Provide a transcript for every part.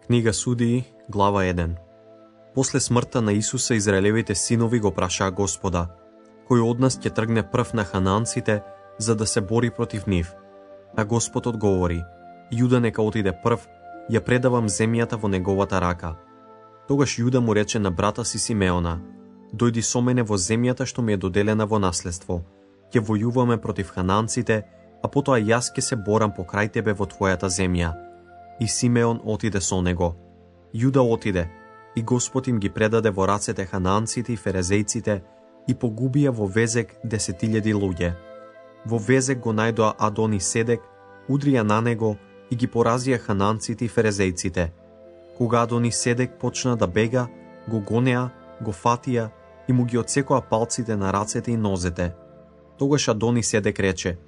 Книга Судии, глава 1. После смртта на Исуса, израелевите синови го прашаа Господа: кој од нас ќе тргне прв на ханаанците, за да се бори против нив? А Господ одговори: Јуда нека отиде прв, ја предавам земјата во неговата рака. Тогаш Јуда му рече на брата си Симеона: дојди со мене во земјата што ми е доделена во наследство. Ќе војуваме против ханаанците, а потоа јас ќе се борам покрај тебе во твојата земја. И Симеон отиде со него. Јуда отиде, и Господ им ги предаде во рацете ханаанците и ферезејците, и погубија во Везек 10.000 луѓе. Во Везек го најдоа Адони Седек, удрија на него и ги поразија ханаанците и ферезејците. Кога Адони Седек почна да бега, го гонеа, го фатија и му ги отсекоа палците на рацете и нозете. Тогаш Адони Седек рече: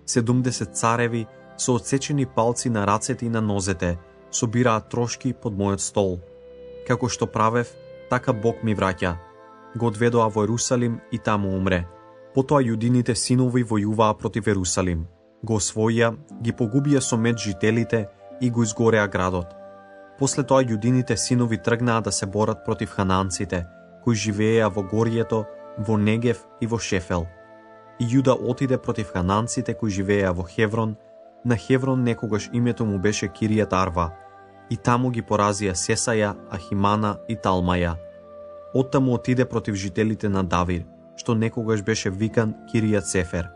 70 цареви со отсечени палци на рацете и на нозете собираат трошки под мојот стол. Како што правев, така Бог ми враќа. Го одведоа во Ерусалим и таму умре. Потоа јудините синови војуваа против Ерусалим. Го освоија, ги погубија со меч жителите и го изгореа градот. После тоа јудините синови тргнаа да се борат против ханаанците, кои живееа во Горието, во Негев и во Шефел. И Јуда отиде против ханаанците кои живееа во Хеврон. На Хеврон некогаш името му беше Киријат Арва, и таму ги поразија Сесаја, Ахимана и Талмаја. Оттаму отиде против жителите на Давир, што некогаш беше викан Киријат Сефер.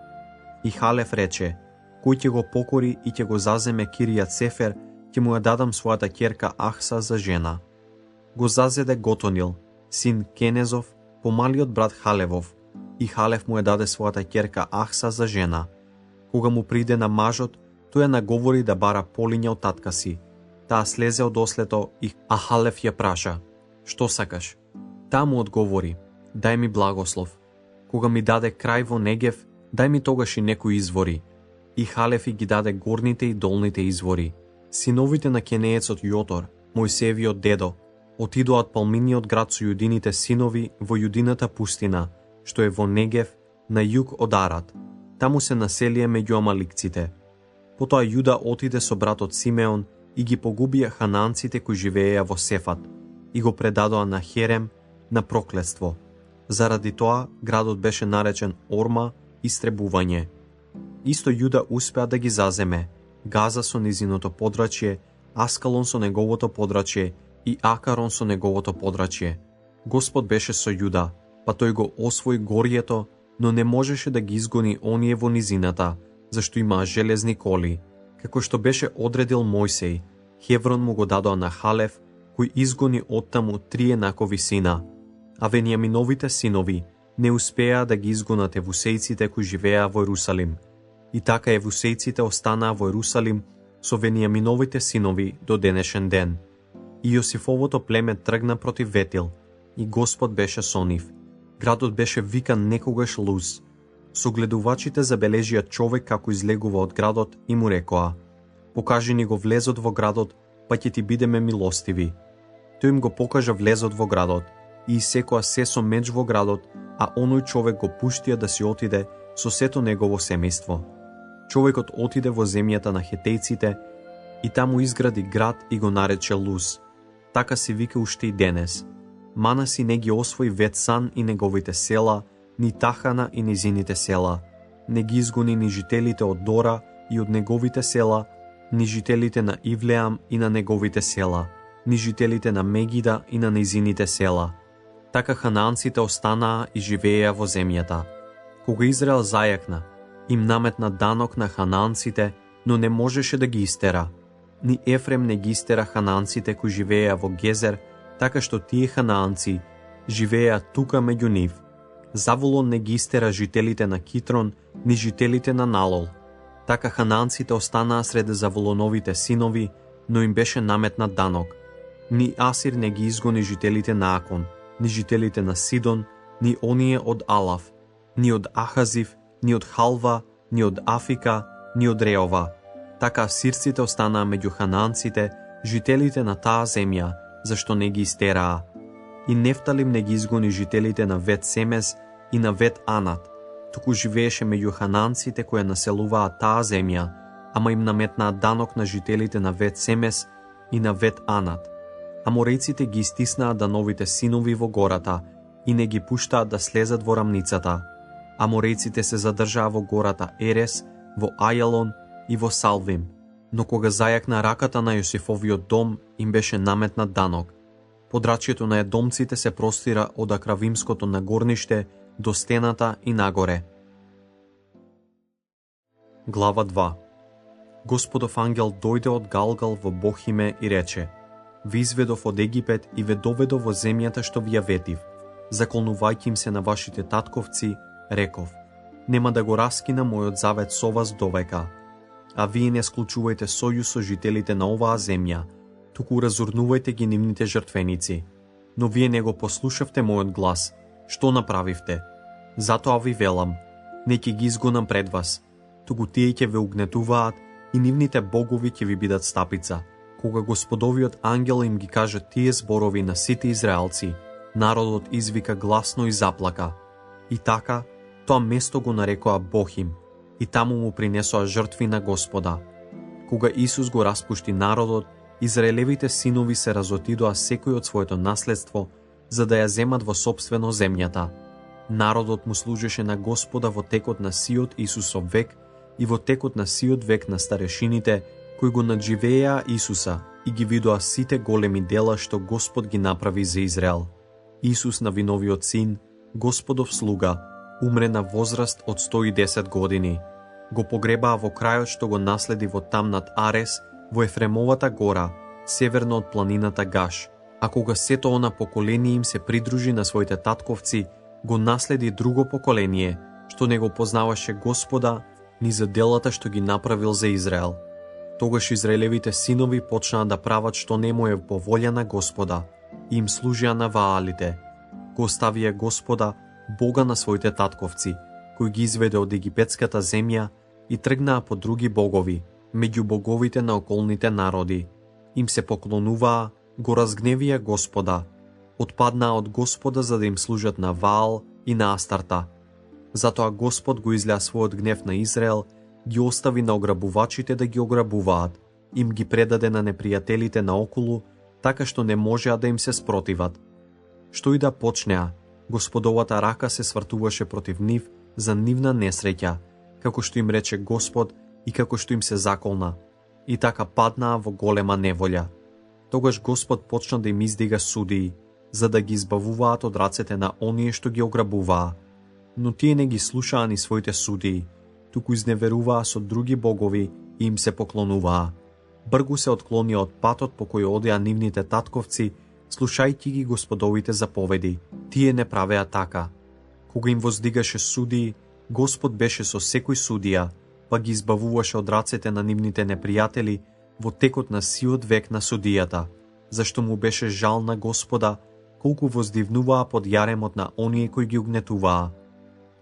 И Халев рече: кој ќе го покори и ќе го заземе Киријат Сефер, ќе му ја дадам својата ќерка Ахса за жена. Го зазеде Готонил, син Кенезов, помалиот брат Халевов, и Халев му ја даде својата ќерка Ахса за жена. Кога му приде на мажот, тој ја наговори да бара полиња од татка си. Таа слезе од ослето а Халев ја праша: што сакаш? Таа му одговори: дај ми благослов. Кога ми даде крај во Негев, дај ми тогаш и некои извори. И Халев и ги даде горните и долните извори. Синовите на кенеецот Јотор, Мојсеевиот дедо, отидоа од палминиот град со јудините синови во јудината пустина, што е во Негев, на југ од Арад. Таму се населија меѓу амаликците. Потоа Јуда отиде со братот Симеон и ги погубија ханаанците кои живееа во Сефат и го предадоа на Херем на проклетство. Заради тоа градот беше наречен Орма, истребување. Исто Јуда успеа да ги заземе: Газа со низиното подрачје, Аскалон со неговото подрачје и Акарон со неговото подрачје. Господ беше со Јуда, па тој го освои Горието, но не можеше да ги изгони оние во низината, зашто имаа железни коли. Како што беше одредил Мојсеј, Хеврон му го дадоа на Халев, кој изгони оттаму 3 енакови сина. А Венијаминовите синови не успеа да ги изгонат евусејците кои живееа во Ерусалим. И така евусејците останаа во Ерусалим со Венијаминовите синови до денешен ден. И Јосифовото племе тргна против Ветил, и Господ беше со нив. Градот беше викан некогаш Луз. Согледувачите забележија човек како излегува од градот и му рекоа: покажи ни го влезот во градот, па ќе ти бидеме милостиви. Тој им го покажа влезот во градот и исекоа се со меч во градот, а оној човек го пуштија да си отиде со сето негово семејство. Човекот отиде во земјата на хетејците и таму изгради град и го нарече Луз. Така се вика уште и денес. Манаси не ги освои Ветсан и неговите села, ни Тахана и низините села. Не ги изгони ни жителите од Дора и од неговите села, ни жителите на Ивлеам и на неговите села, ни жителите на Мегида и на низините села. Така ханаанците останаа и живееа во земјата. Кога Израел зајакна, им наметна данок на ханаанците, но не можеше да ги истера. Ни Ефрем не ги истера ханаанците кои живееа во Гезер, така што тие ханаанци живееа тука меѓу нив. Заволон не ги истера жителите на Китрон, ни жителите на Налол. Така ханаанците останаа сред Заволоновите синови, но им беше наметнат данок. Ни Асир не ги изгони жителите на Акон, ни жителите на Сидон, ни оние од Алав, ни од Ахазив, ни од Халва, ни од Афика, ни од Реова. Така асирците останаа меѓу ханаанците, жителите на таа земја, зашто не ги истераа. И Нефталим не ги изгони жителите на Вет Семес и на Вет Анат, туку живееше меѓу ханаанците кои населуваа таа земја, ама им наметнаа данок на жителите на Вет Семес и на Вет Анат. Аморејците ги стиснаа Дановите синови во гората и не ги пуштаат да слезат во рамницата. Аморејците се задржаа во гората Ерес, во Ајалон и во Салвим, но кога зајакна раката на Јосифовиот дом, им беше наметнат данок. Подрачјето на едомците се простира од Акравимското нагорниште до стената и нагоре. Глава 2. Господов ангел дојде од Галгал во Бохиме и рече: Ви изведов од Египет и ве доведов во земјата што ви ја ветив. Заколнувајќи им се на вашите татковци, реков: Нема да го раскинам мојот завет со вас довека. А вие не склучувајте сојуз со жителите на оваа земја, туку разурнувајте ги нивните жртвеници. Но вие не го послушавте мојот глас. Што направивте? Затоа ви велам: не ќе ги изгонам пред вас, туку тие ќе ве угнетуваат и нивните богови ќе ви бидат стапица. Кога Господовиот ангел им ги каже тие зборови на сите израелци, народот извика гласно и заплака. И така, тоа место го нарекоа Бохим, и таму му принесоа жртви на Господа. Кога Исус го распушти народот, израелевите синови се разотидоа секој од своето наследство, за да ја земат во сопствено земјата. Народот му служеше на Господа во текот на сиот Исусов век и во текот на сиот век на старешините, кои го надживееа Исуса и ги видоа сите големи дела што Господ ги направи за Израел. Исус, навиновиот син, Господов слуга, умре на возраст од 110 години. Го погребаа во крајот што го наследи во Тамнат Арес, во Ефремовата гора, северно од планината Гаш. А кога сето она поколение им се придружи на своите татковци, го наследи друго поколение, што не го познаваше Господа ни за делата што ги направил за Израел. Тогаш израелевите синови почнаа да прават што не му е по волја на Господа и им служија на Ваалите. Го оставија Господа, Бога на своите татковци, кој ги изведе од египетската земја и тргнаа по други богови, меѓу боговите на околните народи. Им се поклонуваа, го разгневија Господа, отпаднаа од Господа за да им служат на Ваал и на Астарта. Затоа Господ го излеа својот гнев на Израел, ги остави на ограбувачите да ги ограбуваат, им ги предаде на непријателите наоколу, така што не можеа да им се спротиват. Што и да почнеа, Господовата рака се свртуваше против нив за нивна несреќа, како што им рече Господ и како што им се заколна, и така паднаа во голема неволја. Тогаш Господ почна да им издига судии, за да ги избавуваат од рацете на оние што ги ограбуваа. Но тие не ги слушаа ни своите судии, туку изневеруваа со други богови и им се поклонуваа. Бргу се отклонија од патот по кој одеа нивните татковци, слушајќи ги Господовите заповеди. Тие не правеа така. Кога им воздигаше судии, Господ беше со секој судија, па ги избавуваше од рацете на нивните непријатели во текот на сиот век на судијата, зашто му беше жал на Господа, колку воздивнуваа под јаремот на оние кои ги угнетуваа.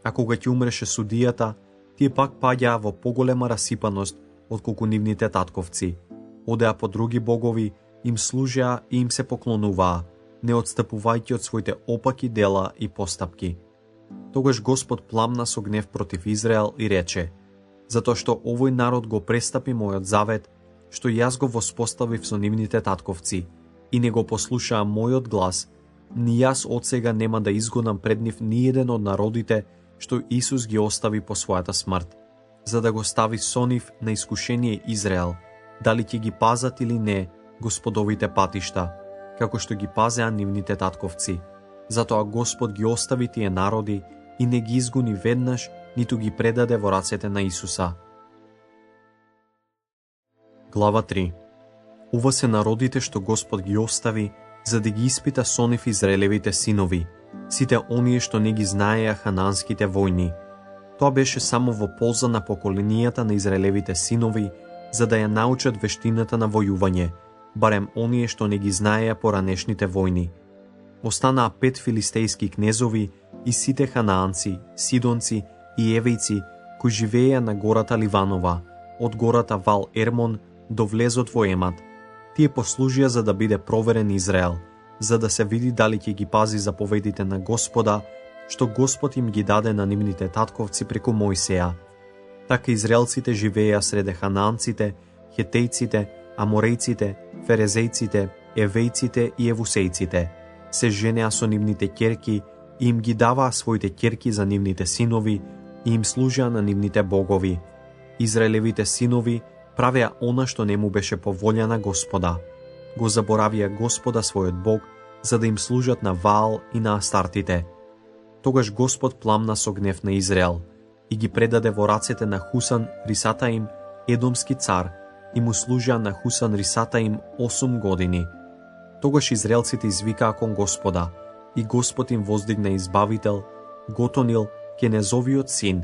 А кога ќе умреше судијата, тие пак паѓаа во поголема расипаност отколку нивните татковци. Одеа по други богови, им служеа и им се поклонуваа, не отстапувајќи од своите опаки дела и постапки. Тогаш Господ пламна со гнев против Израел и рече: затоа што овој народ го престапи мојот завет, што јас го воспоставив со нивните татковци, и не го послушаа мојот глас, ни јас од сега нема да изгонам пред нив ни еден од народите што Исус ги остави по својата смрт, за да го стави со нив на искушение Израел, дали ќе ги пазат или не Господовите патишта, како што ги пазеа нивните татковци. Затоа Господ ги остави тие народи и не ги изгони веднаш, ниту ги предаде во рацете на Исуса. Глава 3. Ова се народите што Господ ги остави, за да ги испита со нив израелевите синови, сите оние што не ги знаеа хананските војни. Тоа беше само во полза на поколенијата на израелевите синови, за да ја научат вештината на војување, барем оние што не ги знаеа поранешните војни. Останаа 5 филистејски кнезови и сите ханаанци, сидонци и евејци кои живееа на гората Ливанова, од гората Вал Ермон до влезот во Емат. Тие послужија за да биде проверен Израел, за да се види дали ќе ги пази заповедите на Господа, што Господ им ги даде на нивните татковци преку Мојсеја. Така израелците живееа среде ханаанците, хетејците, аморејците, ферезејците, евејците и евусејците се женеа со нивните ќерки и им ги даваа своите ќерки за нивните синови и им служеа на нивните богови. Израелевите синови правеа она што не му беше по волја на Господа. Го заборавија Господа својот Бог, за да им служат на Ваал и на Астартите. Тогаш Господ пламна со гнев на Израел и ги предаде во рацете на Хусан Рисатаим, едомски цар, и му служеа на Хусан Рисатаим 8 години. Тогаш израелците извикаа кон Господа, и Господ им воздигна избавител, Готонил, Кенезовиот син,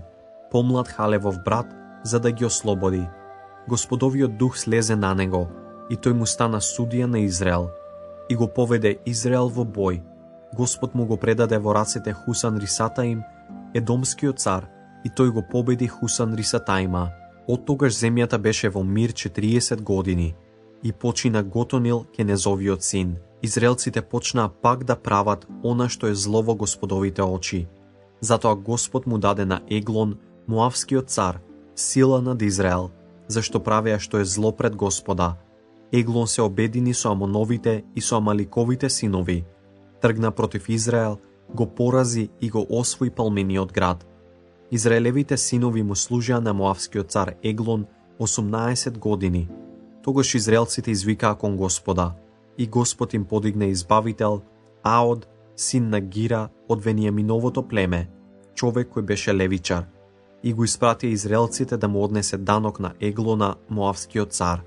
помлад Халевов брат, за да ги ослободи. Господовиот дух слезе на него, и тој му стана судија на Израел, и го поведе Израел во бој. Господ му го предаде во рацете Хусан Рисатаим, едомскиот цар, и тој го победи Хусан Рисатаима. Од тогаш земјата беше во мир 40 години, и почина Готонил, Кенезовиот син. Израелците почнаа пак да прават она што е зло во Господовите очи. Затоа Господ му даде на Еглон, Моавскиот цар, сила над Израел, зашто правеа што е зло пред Господа. Еглон се обедини со Амоновите и со Амаликовите синови. Тргна против Израел, го порази и го освои палмениот град. Израелевите синови му служеа на Моавскиот цар Еглон 18 години. Тогаш израелците извикаа кон Господа, и Господ им подигна избавител, Аод, син на Гира од Венијаминовото племе, човек кој беше левичар, и го испратија израелците да му однесе данок на Еглона, Моавскиот цар.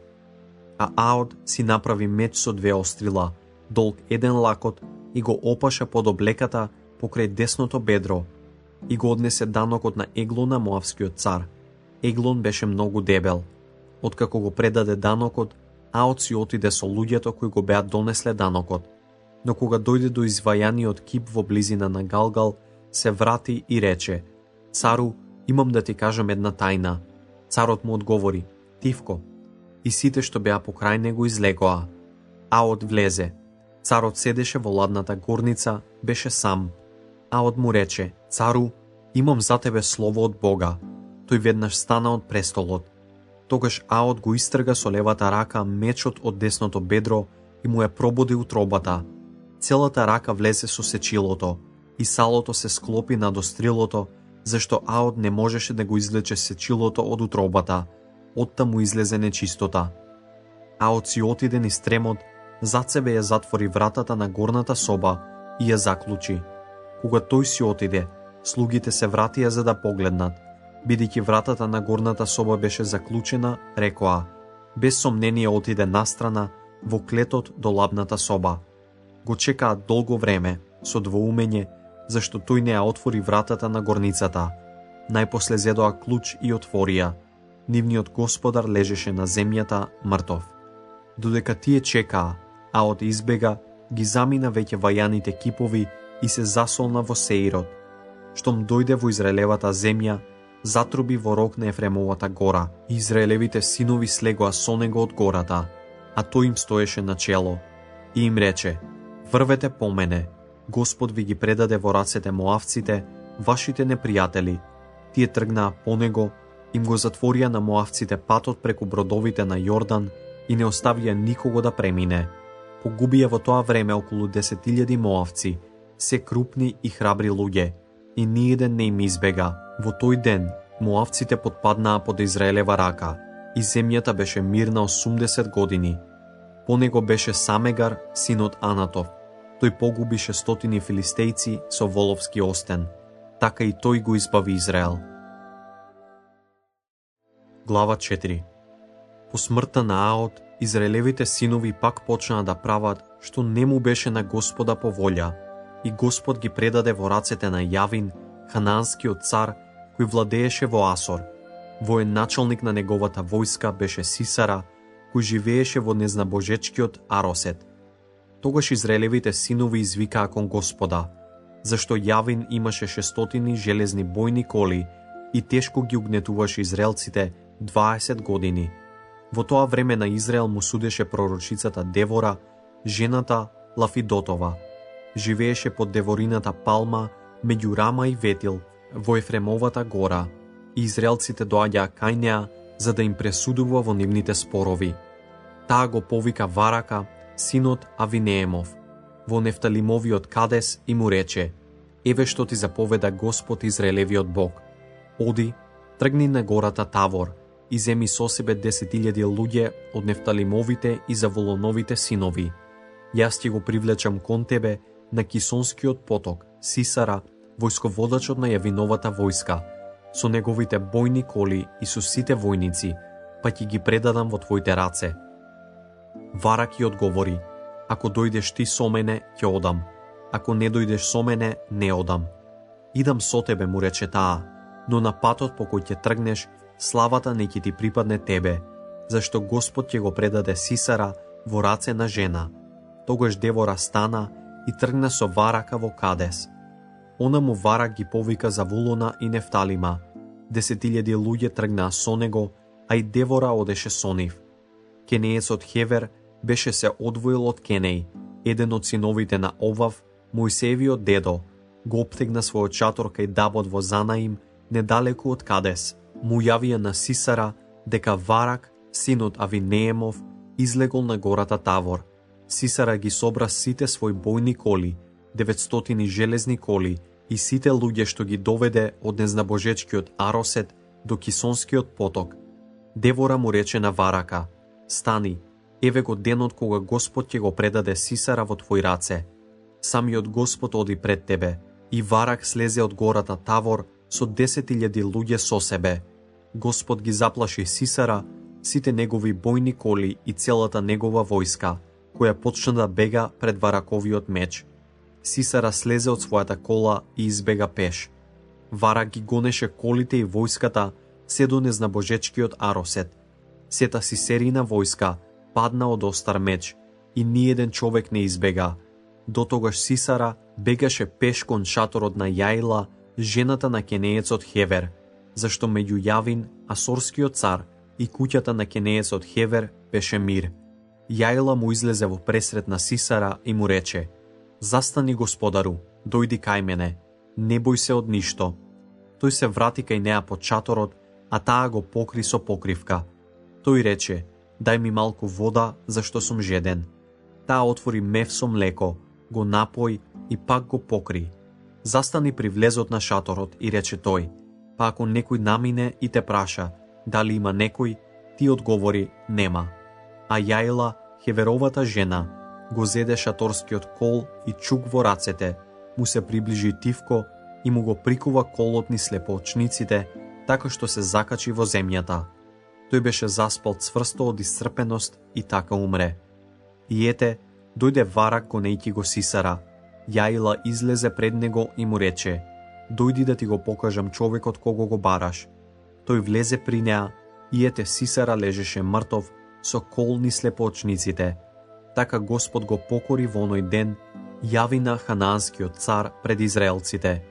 А Аод си направи меч со 2 острила, долг 1 лакот, и го опаша под облеката покрај десното бедро, и го однесе данокот на Еглона, Моавскиот цар. Еглон беше многу дебел. Откако го предаде данокот, Аод си отиде со луѓето кои го беа донесле данокот. Но кога дојде до извајаниот кип во близина на Галгал, се врати и рече: Цару, имам да ти кажам една тајна. Царот му одговори: Тивко. И сите што беа покрај него излегоа. Аод влезе. Царот седеше во ладната горница, беше сам. Аод му рече: Цару, имам за тебе слово од Бога. Тој веднаш стана од престолот. Тогаш Аод го истрга со левата рака мечот од десното бедро и му ја прободи утробата. Целата рака влезе со сечилото и салото се склопи над острилото, зашто Аод не можеше да го извлече сечилото од утробата. Оттаму излезе нечистота. Аод си отиде низ стремот, зад себе ја затвори вратата на горната соба и ја заклучи. Кога тој си отиде, слугите се вратија за да погледнат. Бидејќи вратата на горната соба беше заклучена, рекоа: без сомнение отиде настрана во клетот до лабната соба. Го чекаа долго време, со двоумење, зашто тој не ја отвори вратата на горницата. Најпосле зедоа клуч и отворија. Нивниот господар лежеше на земјата мртов. Додека тие чекаа, Аод избега, ги замина веќе вајаните кипови и се засолна во Сеирот. Штом дојде во Израелевата земја, затруби во рог на Ефремовата гора, и израелевите синови слегоа со него од гората, а тој им стоеше на чело. И им рече: врвете по мене, Господ ви ги предаде во рацете моавците, вашите непријатели. Тие тргнаа по него, им го затворија на моавците патот преку бродовите на Јордан и не оставија никого да премине. Погубија во тоа време околу 10.000 моавци, се крупни и храбри луѓе, и ниеден не им избега. Во тој ден моавците потпаднаа под Израелева рака, и земјата беше мирна 80 години. По него беше Самегар, синот Анатов. Тој погуби 600 филистејци со воловски остен. Така и тој го избави Израел. Глава 4. По смртта на Аод, израелевите синови пак почнаа да прават што не му беше на Господа по волја, и Господ ги предаде во рацете на Јавин, ханаанскиот цар, кој владееше во Асор. Военачалник на неговата војска беше Сисара, кој живееше во незнабожечкиот Аросет. Тогаш израелевите синови извикаа кон Господа, зашто Јавин имаше 600 железни бојни коли и тешко ги угнетуваше израелците 20 години. Во тоа време на Израел му судеше пророчицата Девора, жената Лафидотова. Живееше под деворината палма меѓу Рама и Ветил во Ефремовата гора, и израелците доаѓаа кај неа за да им пресудува во нивните спорови. Таа го повика Варака, синот Авинеемов, во Нефталимовиот Кадес и му рече: еве што ти заповеда Господ Израелевиот Бог. Оди, тргни на гората Тавор и земи со себе 10.000 луѓе од Нефталимовите и Заволоновите синови. Јас ти го привлечам кон тебе на Кисонскиот поток, Сисара, војсководачот на Јавиновата војска, со неговите бојни коли и со сите војници, па ќе ги предадам во твоите раце. Варак ја одговори: ако дојдеш ти со мене, ќе одам. Ако не дојдеш со мене, не одам. Идам со тебе, му рече таа, но на патот по кој ќе тргнеш, славата не ќе ти припадне тебе, зашто Господ ќе го предаде Сисара во раце на жена. Тогаш Девора стана и тргна со Варака во Кадес. Онаму Варак ги повика Завулона и Нефталима. 10.000 луѓе тргнаа со него, а и Девора одеше со нив. Кенеецот Хевер беше се одвоил од Кенеј, еден од синовите на Овав, Мојсеевиот дедо, го оптегна својот шатор кај Дабот во Занаим, недалеку од Кадес. Му јавија на Сисара дека Варак, синот Авинеемов, излегол на гората Тавор. Сисара ги собра сите своји бојни коли, 900 железни коли и сите луѓе што ги доведе од незнабожечкиот Аросет до Кисонскиот поток. Девора му рече на Варака: стани, еве го денот кога Господ ќе го предаде Сисара во твои раце. Самиот Господ оди пред тебе. И Варак слезе од гората Тавор со 10.000 луѓе со себе. Господ ги заплаши Сисара, сите негови бојни коли и целата негова војска, која почна да бега пред Вараковиот меч. Сисара слезе од својата кола и избега пеш. Варак ги гонеше колите и војската се до незнабожечкиот Аросет. Сета Сисерина војска падна од остар меч и ниеден човек не избега. Дотогаш Сисара бегаше пеш кон шаторот на Јаила, жената на кенеецот Хевер, зашто меѓу Јавин, асорскиот цар, и куќата на кенеецот Хевер беше мир. Јаила му излезе во пресрет на Сисара и му рече: застани, господару, дојди кај мене, не бој се од ништо. Тој се врати кај неа под шаторот, а таа го покри со покривка. Тој рече: дај ми малку вода, зашто сум жеден. Таа отвори мев со млеко, го напои и пак го покри. Застани при влезот на шаторот и рече тој: па ако некој намине и те праша дали има некој, ти одговори: нема. А Јаила, Хеверовата жена, го зеде шаторскиот кол и чук во рацете, му се приближи тивко и му го прикува колот низ слепоочниците, така што се закачи во земјата. Тој беше заспал цврсто од исцрпеност и така умре. И ете, дојде Варак гонејќи го Сисара. Јаила излезе пред него и му рече: дојди да ти го покажам човекот кого го бараш. Тој влезе при неа и ете Сисара лежеше мртов со кол низ слепоочниците. Така Господ го покори во оној ден Јавина, ханаанскиот цар, пред израелците.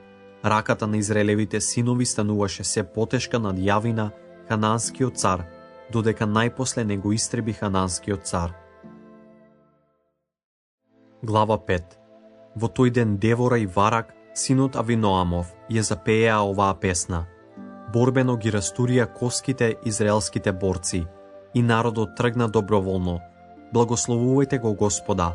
Раката на израелевите синови стануваше се потешка над Јавина, ханаанскиот цар, додека најпосле не го истреби ханаанскиот цар. Глава 5. Во тој ден Девора и Варак, синот Авиноамов, ја запееа оваа песна. Борбено ги растурија коските израелските борци и народот тргна доброволно. Благословувајте го Господа,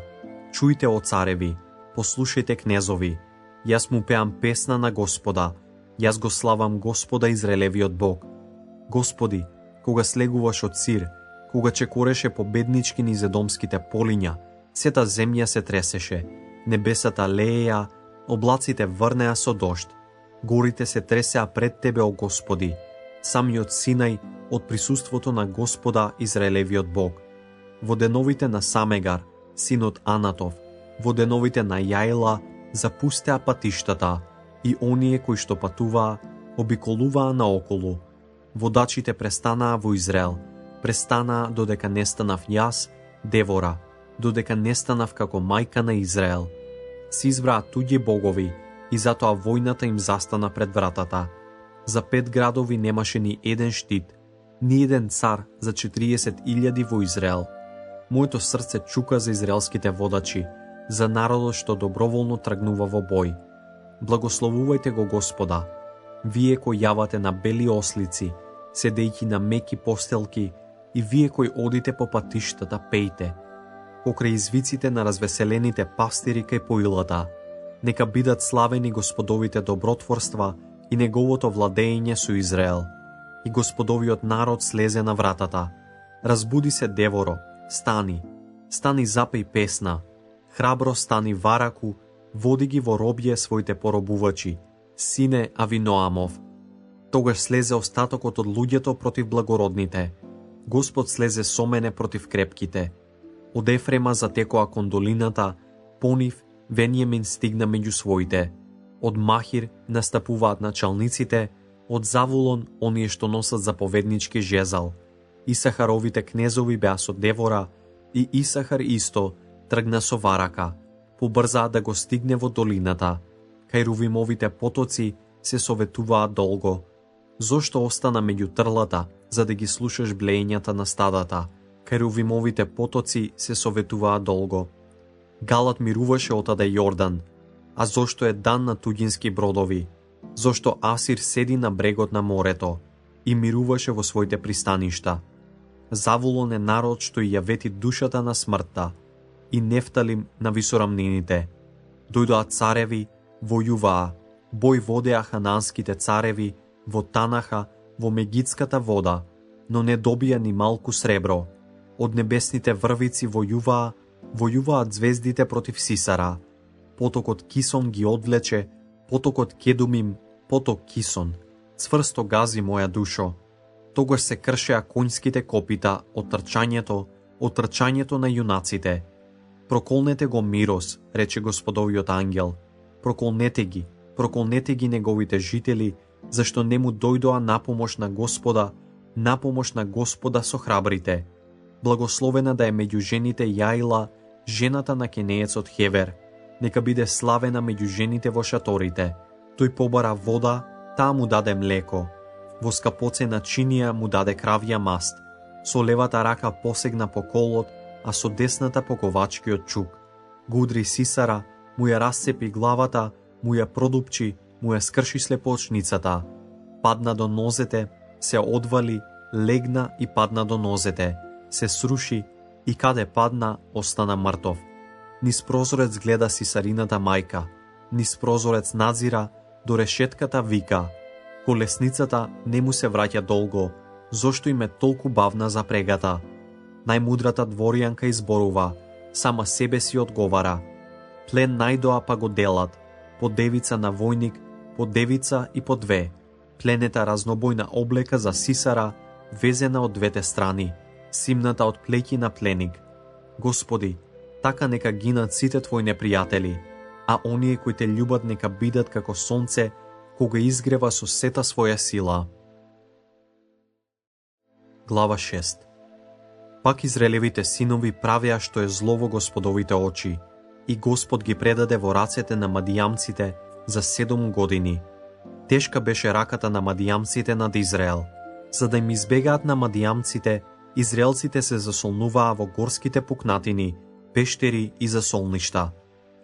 чујте о цареви, послушајте кнезови. Јас му пеам песна на Господа, јас го славам Господа Израелевиот Бог. Господи, кога слегуваш од Сир, кога чекореше победнички низ едомските полиња, сета земја се тресеше, небесата лееа, облаците врнеа со дожд, горите се тресеа пред Тебе, о Господи, самиот Синај од присуството на Господа Израелевиот Бог. Во деновите на Самегар, синот Анатов, во деновите на Јаила, запустеа патиштата и оние кои што патуваа, обиколуваа наоколу. Водачите престанаа во Израел, престанаа додека не станав јас, Девора, додека не станав како мајка на Израел. Си избраа туѓи богови и затоа војната им застана пред вратата. За 5 градови немаше ни еден штит, ни еден цар за 40.000 во Израел. Моето срце чука за израелските водачи, за народот што доброволно тргнува во бој. Благословувајте го Господа, вие кои јавате на бели ослици, седејќи на меки постелки, и вие кои одите по патиштата, пејте, покрај извиците на развеселените пастири кај поилата. Нека бидат славени Господовите добротворства и неговото владење со Израел. И Господовиот народ слезе на вратата. Разбуди се, деворо, стани, стани запеј песна, храбро стани вараку, води ги во робје своите поробувачи, сине Авиноамов. Тогаш слезе остатокот од луѓето против благородните. Господ слезе со мене против крепките. Од Ефрема затекоа кон долината, по нив Венијамин стигна меѓу своите. Од Махир настапуваат началниците, од Завулон оние што носат заповеднички жезал. Исахаровите кнезови беа со Девора, и Исахар исто тргна со варака, побрзаа да го стигне во долината. Кај Рувимовите потоци се советуваат долго. Зошто остана меѓу трлата, за да ги слушаш блеењата на стадата? Кај Рувимовите потоци се советуваат долго. Галат мируваше отаде Јордан. А зошто е дан на туѓински бродови? Зошто Асир седи на брегот на морето и мируваше во своите пристаништа? Завулон е народ што ја вети душата на смртта, и Нефталим на висорамнините. Дојдоа цареви, војуваа, бој водеа хананските цареви, во Танаха, во Мегитската вода, но не добија ни малку сребро. Од небесните врвици војуваат звездите против Сисара. Потокот Кисон ги одвлече, потокот Кедумим, поток Кисон. Цврсто гази моја душо. Тогаш се кршеа конјските копита од трчањето на јунаците. Проколнете го Мирос, рече Господовиот ангел. Проколнете ги неговите жители, зашто не му дојдоа напомош на Господа со храбрите. Благословена да е меѓу жените Јаила, жената на кенеецот Хевер. Нека биде славена меѓу жените во шаторите. Тој побара вода, таа му даде млеко. Во скапоцена чинија му даде кравја маст. Со левата рака посегна по колот, а со десната по ковачкиот чук. Гудри Сисара, му ја расцепи главата, му ја продупчи, му ја скрши слепоочницата. Падна до нозете, се одвали, легна и падна до нозете. Се сруши и каде падна, остана мртов. Низ прозорец гледа Сисарината мајка, низ прозорец надзира, до решетката вика. Колесницата не му се враќа долго, зошто им е толку бавна запрегата. Најмудрата дворјанка изборува, сама себе си одговара. Плен најдоа па го делат, по девица на војник, по девица и по две. Пленета разнобојна облека за Сисара, везена од двете страни, симната од плеќи на пленик. Господи, така нека гинат сите Твои непријатели, а оние кои Те љубат нека бидат како сонце, кога изгрева со сета своја сила. Глава 6. Пак Израелевите синови правеа што е зло во Господовите очи, и Господ ги предаде во рацете на мадијамците за 7 години. Тешка беше раката на мадијамците над Израел. За да им избегаат на мадијамците, израелците се засолнуваа во горските пукнатини, пештери и засолништа.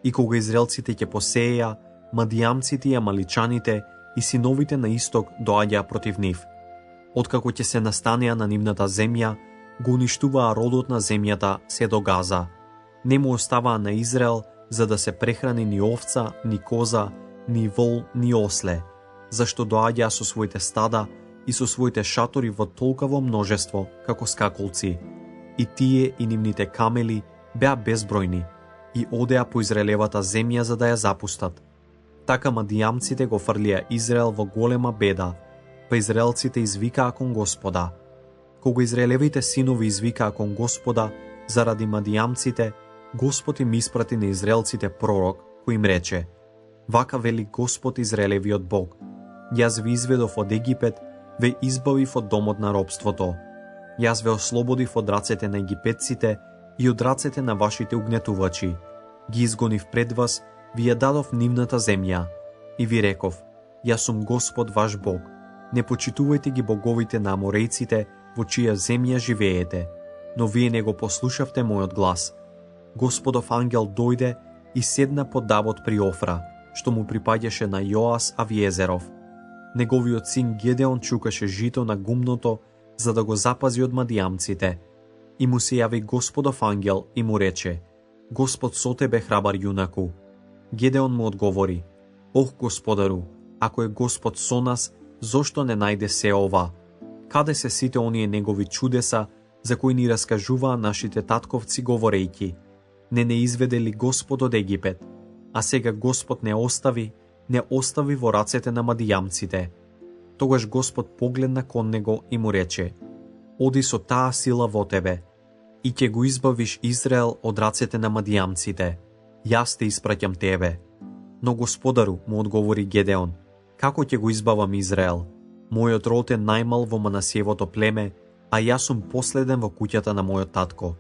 И кога израелците ќе посееа, мадијамците и амаличаните и синовите на исток доаѓаа против нив. Откако ќе се настанеа на нивната земја, го уништуваа родот на земјата се до Газа. Не му оставаа на Израел за да се прехрани ни овца, ни коза, ни вол, ни осле, зашто доаѓаа со своите стада и со своите шатори во толкаво множество како скаколци. И тие и нивните камели беа безбројни и одеа по Израелевата земја за да ја запустат. Така мадијамците го фрлија Израел во голема беда, па израелците извикаа кон Господа. Кога израелевите синови извикаа кон Господа заради мадијамците, Господ им испрати на израелците пророк, кој им рече: Вака вели Господ Израелевиот Бог: Јас ви изведов од Египет, ве избавив од домот на робството. Јас ве ослободив од рацете на египетците и од рацете на вашите угнетувачи. Ги изгонив пред вас, ви ја дадов нивната земја. И ви реков: Јас сум Господ ваш Бог. Не почитувајте ги боговите на аморејците, во чија земја живеете, но вие не го послушавте мојот глас. Господов ангел дојде и седна под дабот при Офра, што му припаѓаше на Јоас Авиезеров. Неговиот син Гедеон чукаше жито на гумното, за да го запази од мадијамците. И му се јави Господов ангел и му рече: Господ со тебе, храбар јунаку. Гедеон му одговори: Ох, Господару, ако е Господ со нас, зошто не најде се ова? Каде се сите оние негови чудеса, за кои ни раскажуваа нашите татковци говорејќи: не изведе ли Господ од Египет? А сега Господ не остави во рацете на мадијамците. Тогаш Господ погледна кон него и му рече: Оди со таа сила во тебе, и ќе го избавиш Израел од рацете на мадијамците. Јас те испраќам тебе. Но Господару, му одговори Гедеон, како ќе го избавам Израел? Мојот род е најмал во Манасиевото племе, а јас сум последен во куќата на мојот татко.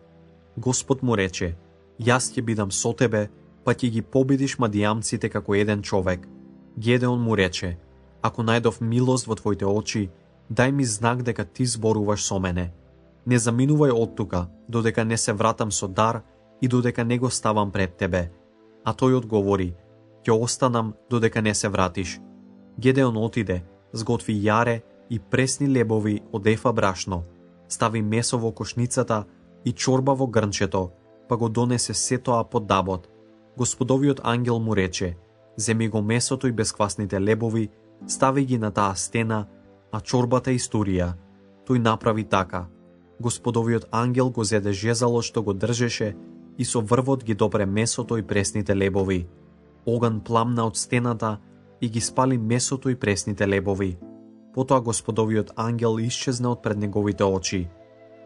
Господ му рече: Јас ќе бидам со тебе, па ќе ги победиш мадијамците како еден човек. Гедеон му рече: Ако најдов милост во твоите очи, дај ми знак дека ти зборуваш со мене. Не заминувај од тука, додека не се вратам со дар и додека не го ставам пред тебе. А тој одговори: Ќе останам додека не се вратиш. Гедеон отиде, сготви јаре и пресни лебови од ефа брашно, стави месо во кошницата и чорба во грнчето, па го донесе се тоа под дабот. Господовиот ангел му рече: Земи го месото и бесквасните лебови, стави ги на таа стена, а чорбата истурија. Тој направи така. Господовиот ангел го зеде жезалот што го држеше и со врвот ги допре месото и пресните лебови. Оган пламна од стената и ги спали месото и пресните лебови. Потоа Господовиот ангел исчезна од пред неговите очи.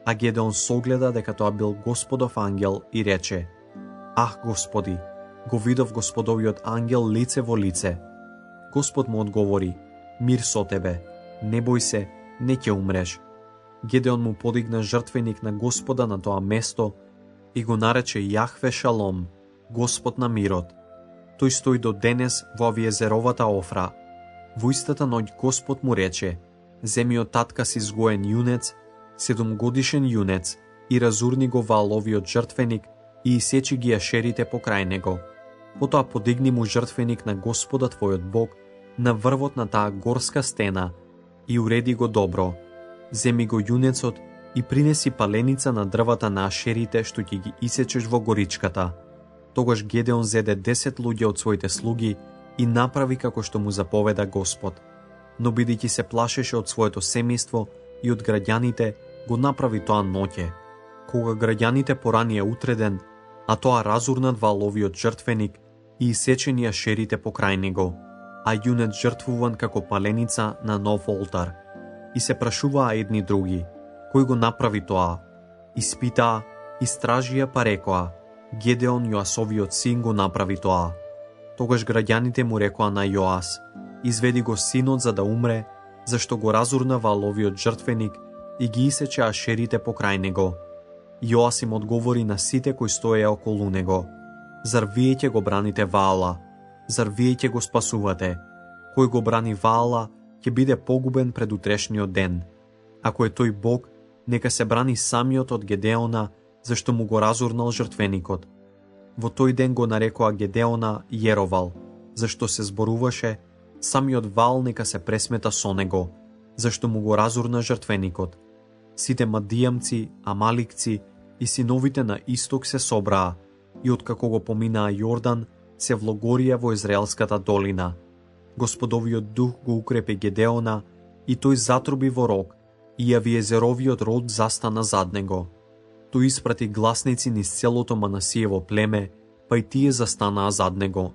А Гедеон согледа дека тоа бил Господов ангел и рече: Ах, Господи, го видов Господовиот ангел лице во лице. Господ му одговори: Мир со тебе, не бој се, не ќе умреш. Гедеон му подигна жртвеник на Господа на тоа место и го нарече Јахве Шалом, Господ на мирот. Тој стои до денес во Авиезеровата Офра. Во истата ноќ Господ му рече: Земи од татка си згоен јунец, 7-годишен јунец, и разурни го валовиот жртвеник и исечи ги ашерите покрај него. Потоа подигни му жртвеник на Господа твојот Бог на врвот на таа горска стена и уреди го добро. Земи го јунецот и принеси паленица на дрвата на ашерите што ќе ги исечеш во горичката. Тогаш Гедеон зеде 10 луѓе од своите слуги и направи како што му заповеда Господ. Но бидејќи се плашеше од своето семејство и од граѓаните, го направи тоа ноќе. Кога граѓаните поранија утреден, а тоа разурнат валовиот жртвеник и исечени ашерите покрај него, а јунец жртвуван како паленица на нов олтар. И се прашуваа едни други: Кој го направи тоа? Испитаа, истражија, па рекоа: Гедеон, Јоасовиот син, го направи тоа. Тогаш граѓаните му рекоа на Јоас: Изведи го синот за да умре, зашто го разурна валовиот жртвеник и ги исече ашерите покрај него. Јоас им одговори на сите кои стоеја околу него: Зар вие ќе го браните Ваала? Зар вие ќе го спасувате? Кој го брани Ваала, ќе биде погубен пред утрешниот ден. Ако е тој Бог, нека се брани самиот од Гедеона, зашто му го разурнал жртвеникот. Во тој ден го нарекоа Гедеона Јеровал, зашто се зборуваше: самиот Ваал нека се пресмета со него, зашто му го разурна жртвеникот. Сите мадијамци, амаликци и синовите на исток се собраа и откако го поминаа Јордан, се влогорија во Израелската долина. Господовиот дух го укрепи Гедеона и тој затруби во рог и Авиезеровиот род застана зад него. Тој испрати гласници низ целото Манасиево племе, па и тие застанаа зад него.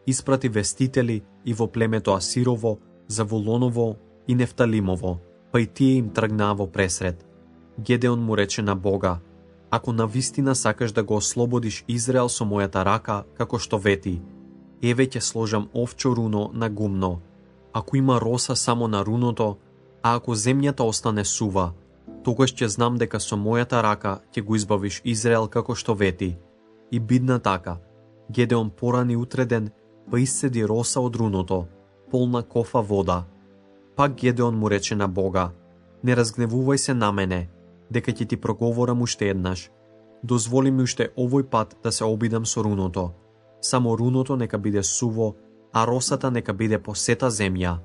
Испрати вестители и во племето Асирово, Завулоново и Нефталимово, па и тие им тргнаа во пресред. Гедеон му рече на Бога: Ако навистина сакаш да го ослободиш Израел со мојата рака, како што вети, еве ќе сложам овчо руно на гумно. Ако има роса само на руното, а ако земјата остане сува, тогаш ќе знам дека со мојата рака ќе го избавиш Израел како што вети. И бидна така, Гедеон порани утреден, па исцеди роса од руното, полна кофа вода. Пак Гедеон му рече на Бога: Не разгневувај се на мене, дека ќе ти проговорам уште еднаш. Дозволи ми уште овој пат да се обидам со руното. Само руното нека биде суво, а росата нека биде по сета земја.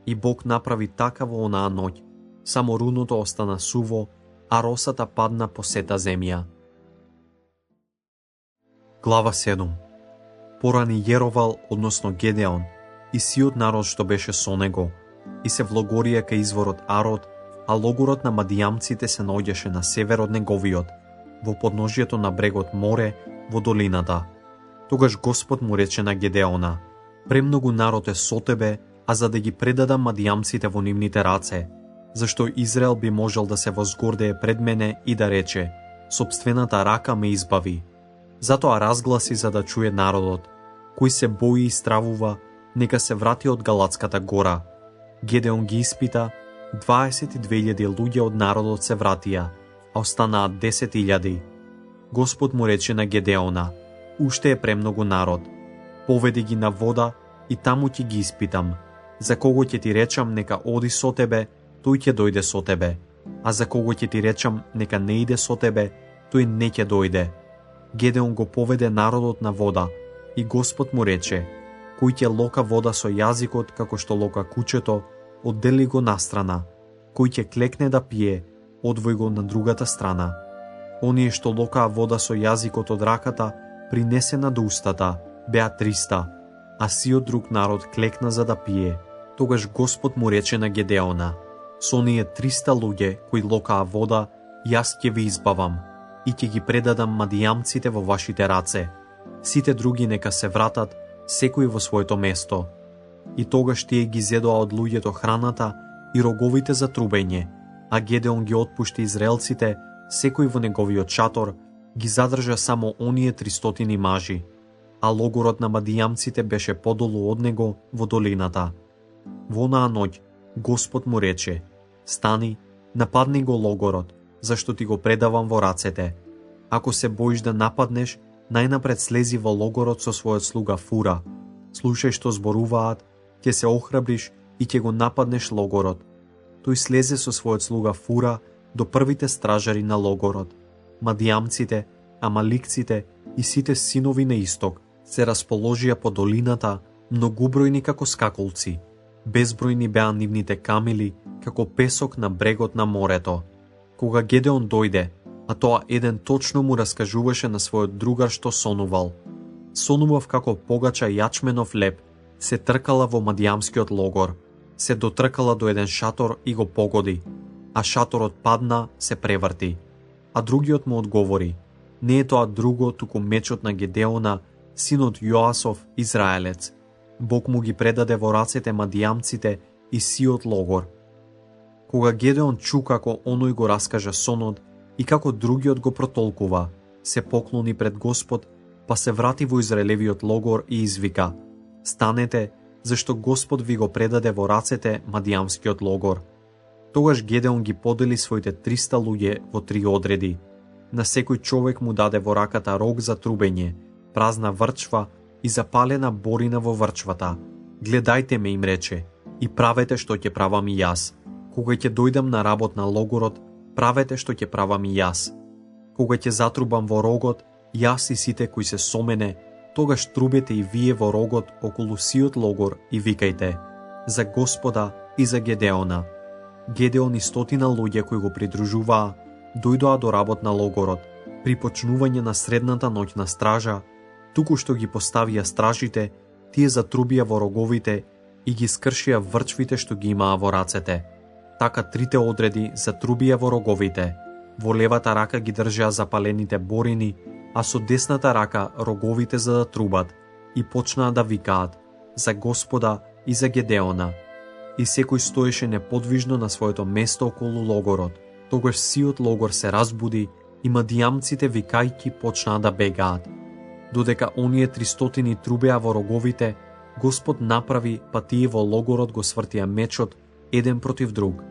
И Бог направи така во онаа ноќ. само руното остана суво, а росата падна по сета земја. Глава 7. Порани Јеровал, односно Гедеон, и сиот народ што беше со него, и се влогорија кај изворот Арод, а логорот на мадијамците се наоѓаше на север од неговиот, во подножјето на брегот море, во долината. Тогаш Господ му рече на Гедеона: премногу народ е со тебе, а за да ги предадам мадијамците во нивните раце, зашто Израел би можел да се возгордее пред мене и да рече: сопствената рака ме избави. Затоа разгласи за да чуе народот: кој се бои и стравува, нека се врати од Галатската гора. Гедеон ги испита, 22.000 луѓе од народот се вратија, а останаа 10.000. Господ му рече на Гедеона: уште е премногу народ. Поведи ги на вода и таму ќе ги испитам. За кого ќе ти речам нека оди со тебе, тој ќе дојде со тебе. А за кого ќе ти речам нека не иде со тебе, тој не ќе дојде. Гедеон го поведе народот на вода и Господ му рече: кој ќе лока вода со јазикот како што лока кучето, оддели го настрана. Кој ќе клекне да пие, одвој го на другата страна. Оние што локаа вода со јазикот од раката, принесена до устата, беа 300, а сиот друг народ клекна за да пие. Тогаш Господ му рече на Гедеона: со оние 300 луѓе кои локаа вода, јас ќе ви избавам и ќе ги предадам мадијамците во вашите раце. Сите други нека се вратат, секој во своето место. И тогаш тие ги зедоа од луѓето храната и роговите за трубење, а Гедеон ги отпушти израелците, секој во неговиот шатор, ги задржа само оние 300 мажи, а логорот на мадијамците беше подолу од него во долината. Во онаа ноќ Господ му рече: стани, нападни го логорот, зашто ти го предавам во рацете. Ако се боиш да нападнеш, најнапред слези во логорот со својот слуга Фура. Слушај што зборуваат, ќе се охрабриш и ќе го нападнеш логорот. Тој слезе со својот слуга Фура до првите стражари на логорот. Мадијамците, амаликците и сите синови на исток се расположија по долината, многубројни како скаколци. Безбројни беа нивните камили, како песок на брегот на морето. Кога Гедеон дојде, а тоа еден точно му раскажуваше на својот другар што сонувал. Сонував како погача јачменов леп, се тркала во мадијамскиот логор, се дотркала до еден шатор и го погоди, а шаторот падна, се преврти. А другиот му одговори: не е тоа друго, туку мечот на Гедеона, синот Јоасов, израелец. Бог му ги предаде во рацете мадијамците и сиот логор. Кога Гедеон чу како оној го раскажа сонот и како другиот го протолкува, се поклони пред Господ, па се врати во израелевиот логор и извика: станете, зашто Господ ви го предаде во рацете мадијамскиот логор. Тогаш Гедеон ги подели своите 300 луѓе во 3 одреди. На секој човек му даде во раката рог за трубење, празна врчва и запалена борина во врчвата. Гледајте ме, им рече, и правете што ќе правам и јас. Кога ќе дојдам на работ на логорот, правете што ќе правам и јас. Кога ќе затрубам во рогот, јас и сите кои се со мене, тогаш трубете и вие во рогот околу сиот логор и викајте: за Господа и за Гедеона. Гедеон и 100 луѓе кои го придружуваа, дојдоа до работ на логорот. При почнување на средната ноќна стража, туку што ги поставија стражите, тие затрубија во роговите и ги скршија врчвите што ги имаа во рацете. Така 3 одреди затрубија во роговите. Во левата рака ги држеа запалените борини, а со десната рака роговите за да трубат, и почнаа да викаат: за Господа и за Гедеона. И секој стоеше неподвижно на своето место околу логорот. Тогаш сиот логор се разбуди и мадијамците викајки почнаа да бегаат. Додека оние 300 трубеа во роговите, Господ направи, па тие во логорот го свртија мечот еден против друг.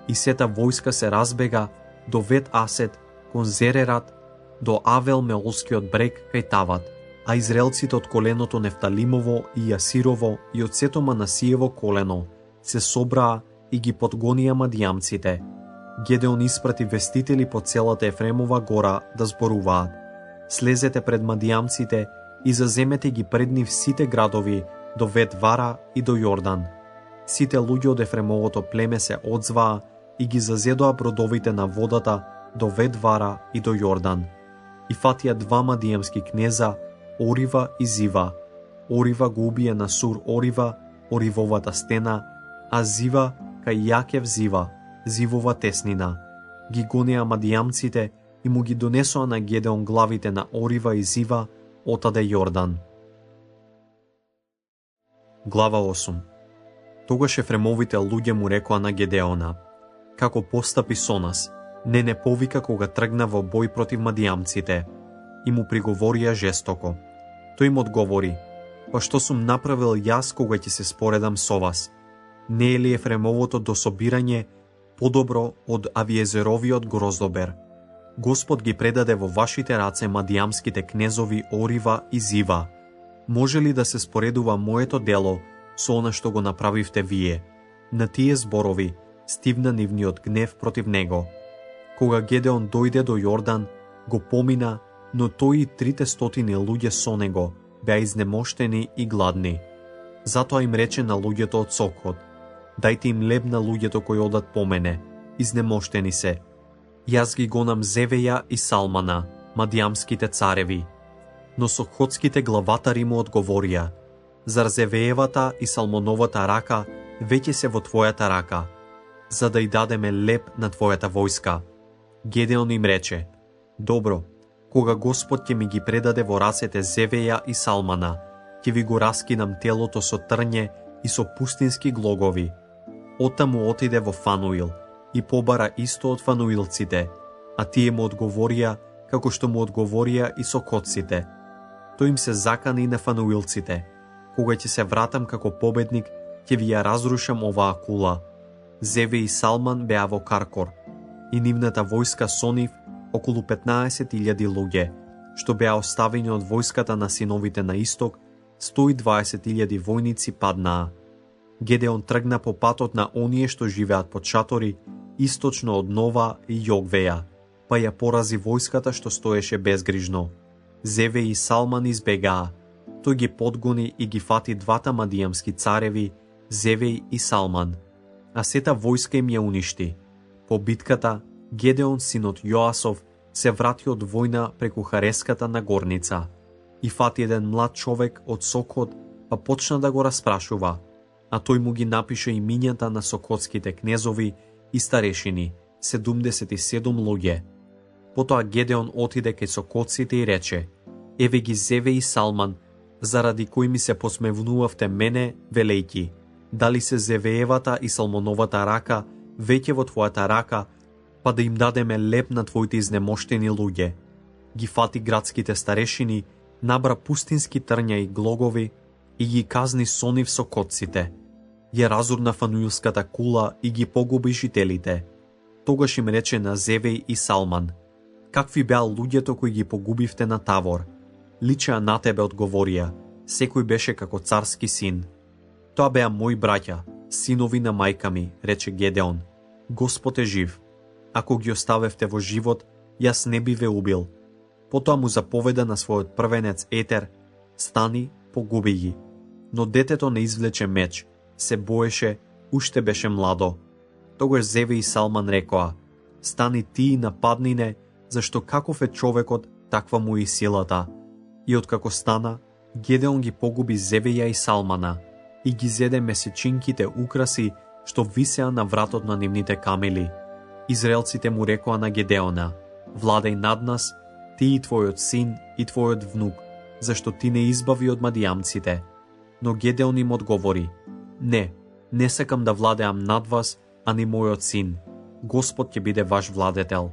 И сета војска се разбега до Вет Асет, кон Зерерат, до Авел Меолскиот брег кај Тават, а израелците од коленото Нефталимово и Јасирово и од сето Манасиево колено се собраа и ги подгонија мадијамците. Гедеон испрати вестители по целата Ефремова гора да зборуваат: слезете пред мадијамците и заземете ги пред нив сите градови до Вет Вара и до Јордан. Сите луѓе од Ефремовото племе се одзваа и ги зазедоа бродовите на водата до Ветвара и до Јордан. И фатија двама мадијамски кнеза, Орива и Зива. Орива го убие на Сур Орива, Оривовата стена, а Зива кај Јакев Зива, Зивова теснина. Ги гонеа мадијамците и му ги донесоа на Гедеон главите на Орива и Зива отаде Јордан. Глава 8. Тогаш ефремовите луѓе му рекоа на Гедеона: како постапи со нас, не повика кога тргна во бој против мадијамците. И му приговорија жестоко. Тој им одговори: па што сум направил јас кога ќе се споредам со вас? Не е ли Ефремовото дособирање подобро од Авиезеровиот гроздобер? Господ ги предаде во вашите раце мадијамските кнезови Орива и Зива. Може ли да се споредува моето дело со она што го направивте вие? На тие зборови стивна нивниот гнев против него. Кога Гедеон дојде до Јордан, го помина, но тој и 300 луѓе со него беа изнемоштени и гладни. Затоа им рече на луѓето од Сокот: дајте им леб на луѓето кои одат по мене, изнемоштени се. Јас ги гонам Зевеја и Салмана, мадијамските цареви. Но сокотските главатари му одговорија: зар Зевеевата и Салмоновата рака веќе се во твојата рака, за да ја дадеме леб на твојата војска? Гедеон им рече: добро, кога Господ ќе ми ги предаде во рацете Зевеја и Салмана, ќе ви го раскинам телото со трње и со пустински глогови. Оттаму отиде во Фануил и побара исто од фануилците, а тие му одговорија како што му одговорија и сокотците. Тој им се закани на фануилците: кога ќе се вратам како победник, ќе ви ја разрушам оваа кула. Зеве и Салман беа во Каркор, и нивната војска со нив околу 15.000 луѓе, што беа оставени од војската на синовите на исток, 120.000 војници паднаа. Гедеон тргна по патот на оние што живеат под шатори, источно од Нова и Јогвеја, па ја порази војската што стоеше безгрижно. Зеве и Салман избегаа. Тој ги подгони и ги фати двата мадијамски цареви, Зевеј и Салман, а сета војска им ја уништи. По битката, Гедеон, синот Јоасов, се врати од војна преку Хареската на горница и фати еден млад човек од Сокот, па почна да го распрашува, а тој му ги напише имињата на сокотските кнезови и старешини, 77 луѓе. Потоа Гедеон отиде кај сокотците и рече: еве ги Зеве и Салман, заради кои ми се посмевнувавте мене, велејки: дали се Зевеевата и Салмоновата рака веќе во твојата рака, па да им дадеме леб на твоите изнемоштени луѓе? Ги фати градските старешини, набра пустински трња и глогови и ги казни со нив сокотците. Ја разурна фануилската кула и ги погуби жителите. Тогаш им рече на Зевеј и Салман: какви беа луѓето кои ги погубивте на Тавор? Личеа на тебе, одговорија, секој беше како царски син. Тоа беа мои браќа, синови на мајка ми, рече Гедеон. Господ е жив. Ако ги оставевте во живот, јас не би ве убил. Потоа му заповеда на својот првенец Етер: стани, погуби ги. Но детето не извлече меч, се боеше, уште беше младо. Тогаш Зеве и Салман рекоа: стани ти и нападни не, зашто каков е човекот, таква му и силата. И откако стана, Гедеон ги погуби Зевеја и Салмана и ги зеде месечинките украси што висеа на вратот на нивните камели. Израелците му рекоа на Гедеона: владеј над нас, ти и твојот син и твојот внук, зашто ти не избави од мадијамците. Но Гедеон им одговори: не сакам да владеам над вас, а ни мојот син. Господ ќе биде ваш владетел.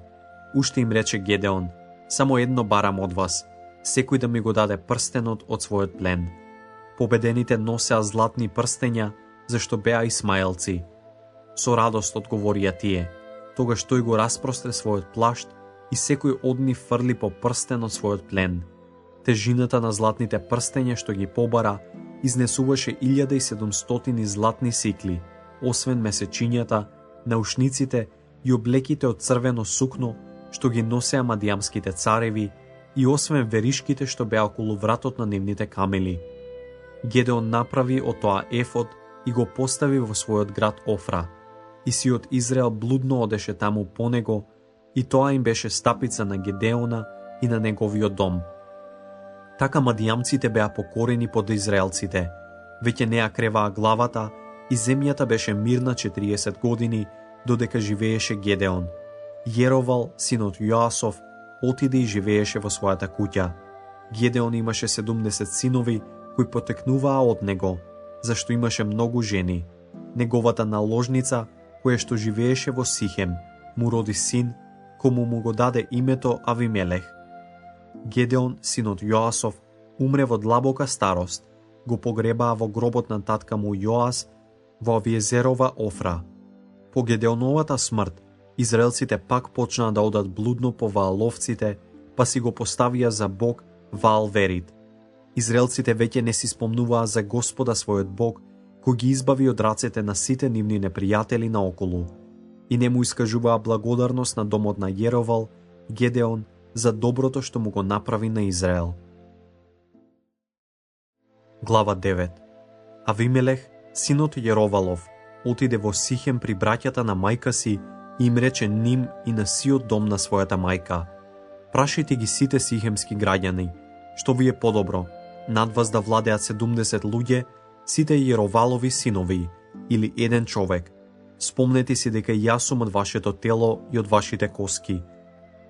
Уште им рече Гедеон: само едно барам од вас, секој да ми го даде прстенот од својот плен. Победените носеа златни прстења, зашто беа исмаелци. Со радост одговорија тие. Тогаш тој го распростре својот плашт и секој од нив фрли по прстен од својот плен. Тежината на златните прстења што ги побара изнесуваше 1700 златни сикли, освен месечињата, наушниците и облеките од црвено сукно што ги носеа мадијамските цареви и освен веришките што беа околу вратот на нивните камели. Гедеон направи од тоа ефод и го постави во својот град Офра. и сиот Израел блудно одеше таму по него, и тоа им беше стапица на Гедеона и на неговиот дом. Така мадијамците беа покорени под израелците, веќе неа креваа главата и земјата беше мирна 40 години, додека живееше Гедеон. Јеровал, синот Јоасов, отиде и живееше во својата куќа. Гедеон имаше 70 синови кои потекнуваа од него, зашто имаше многу жени. Неговата наложница, која што живееше во Сихем, му роди син, кому му го даде името Авимелех. Гедеон, синот Јоасов, умре во длабока старост, го погребаа во гробот на татка му Јоас во Авиезерова Офра. По Гедеоновата смрт, израелците пак почнаа да одат блудно по Вааловците, па си го поставија за Бог Ваалверит. Израелците веќе не си спомнуваа за Господа својот Бог, кој ги избави од рацете на сите нивни непријатели наоколу, и не му искажуваа благодарност на домот на Јеровал, Гедеон, за доброто што му го направи на Израел. Глава 9. Авимелех, синот Јеровалов, отиде во Сихем при браќата на мајка си и им рече ним и на сиот дом на својата мајка: прашите ги сите сихемски граѓани, што ви е подобро, над вас да владеат 70 луѓе, сите Јеровалови синови, или еден човек. Спомнете си дека јас сум од вашето тело и од вашите коски.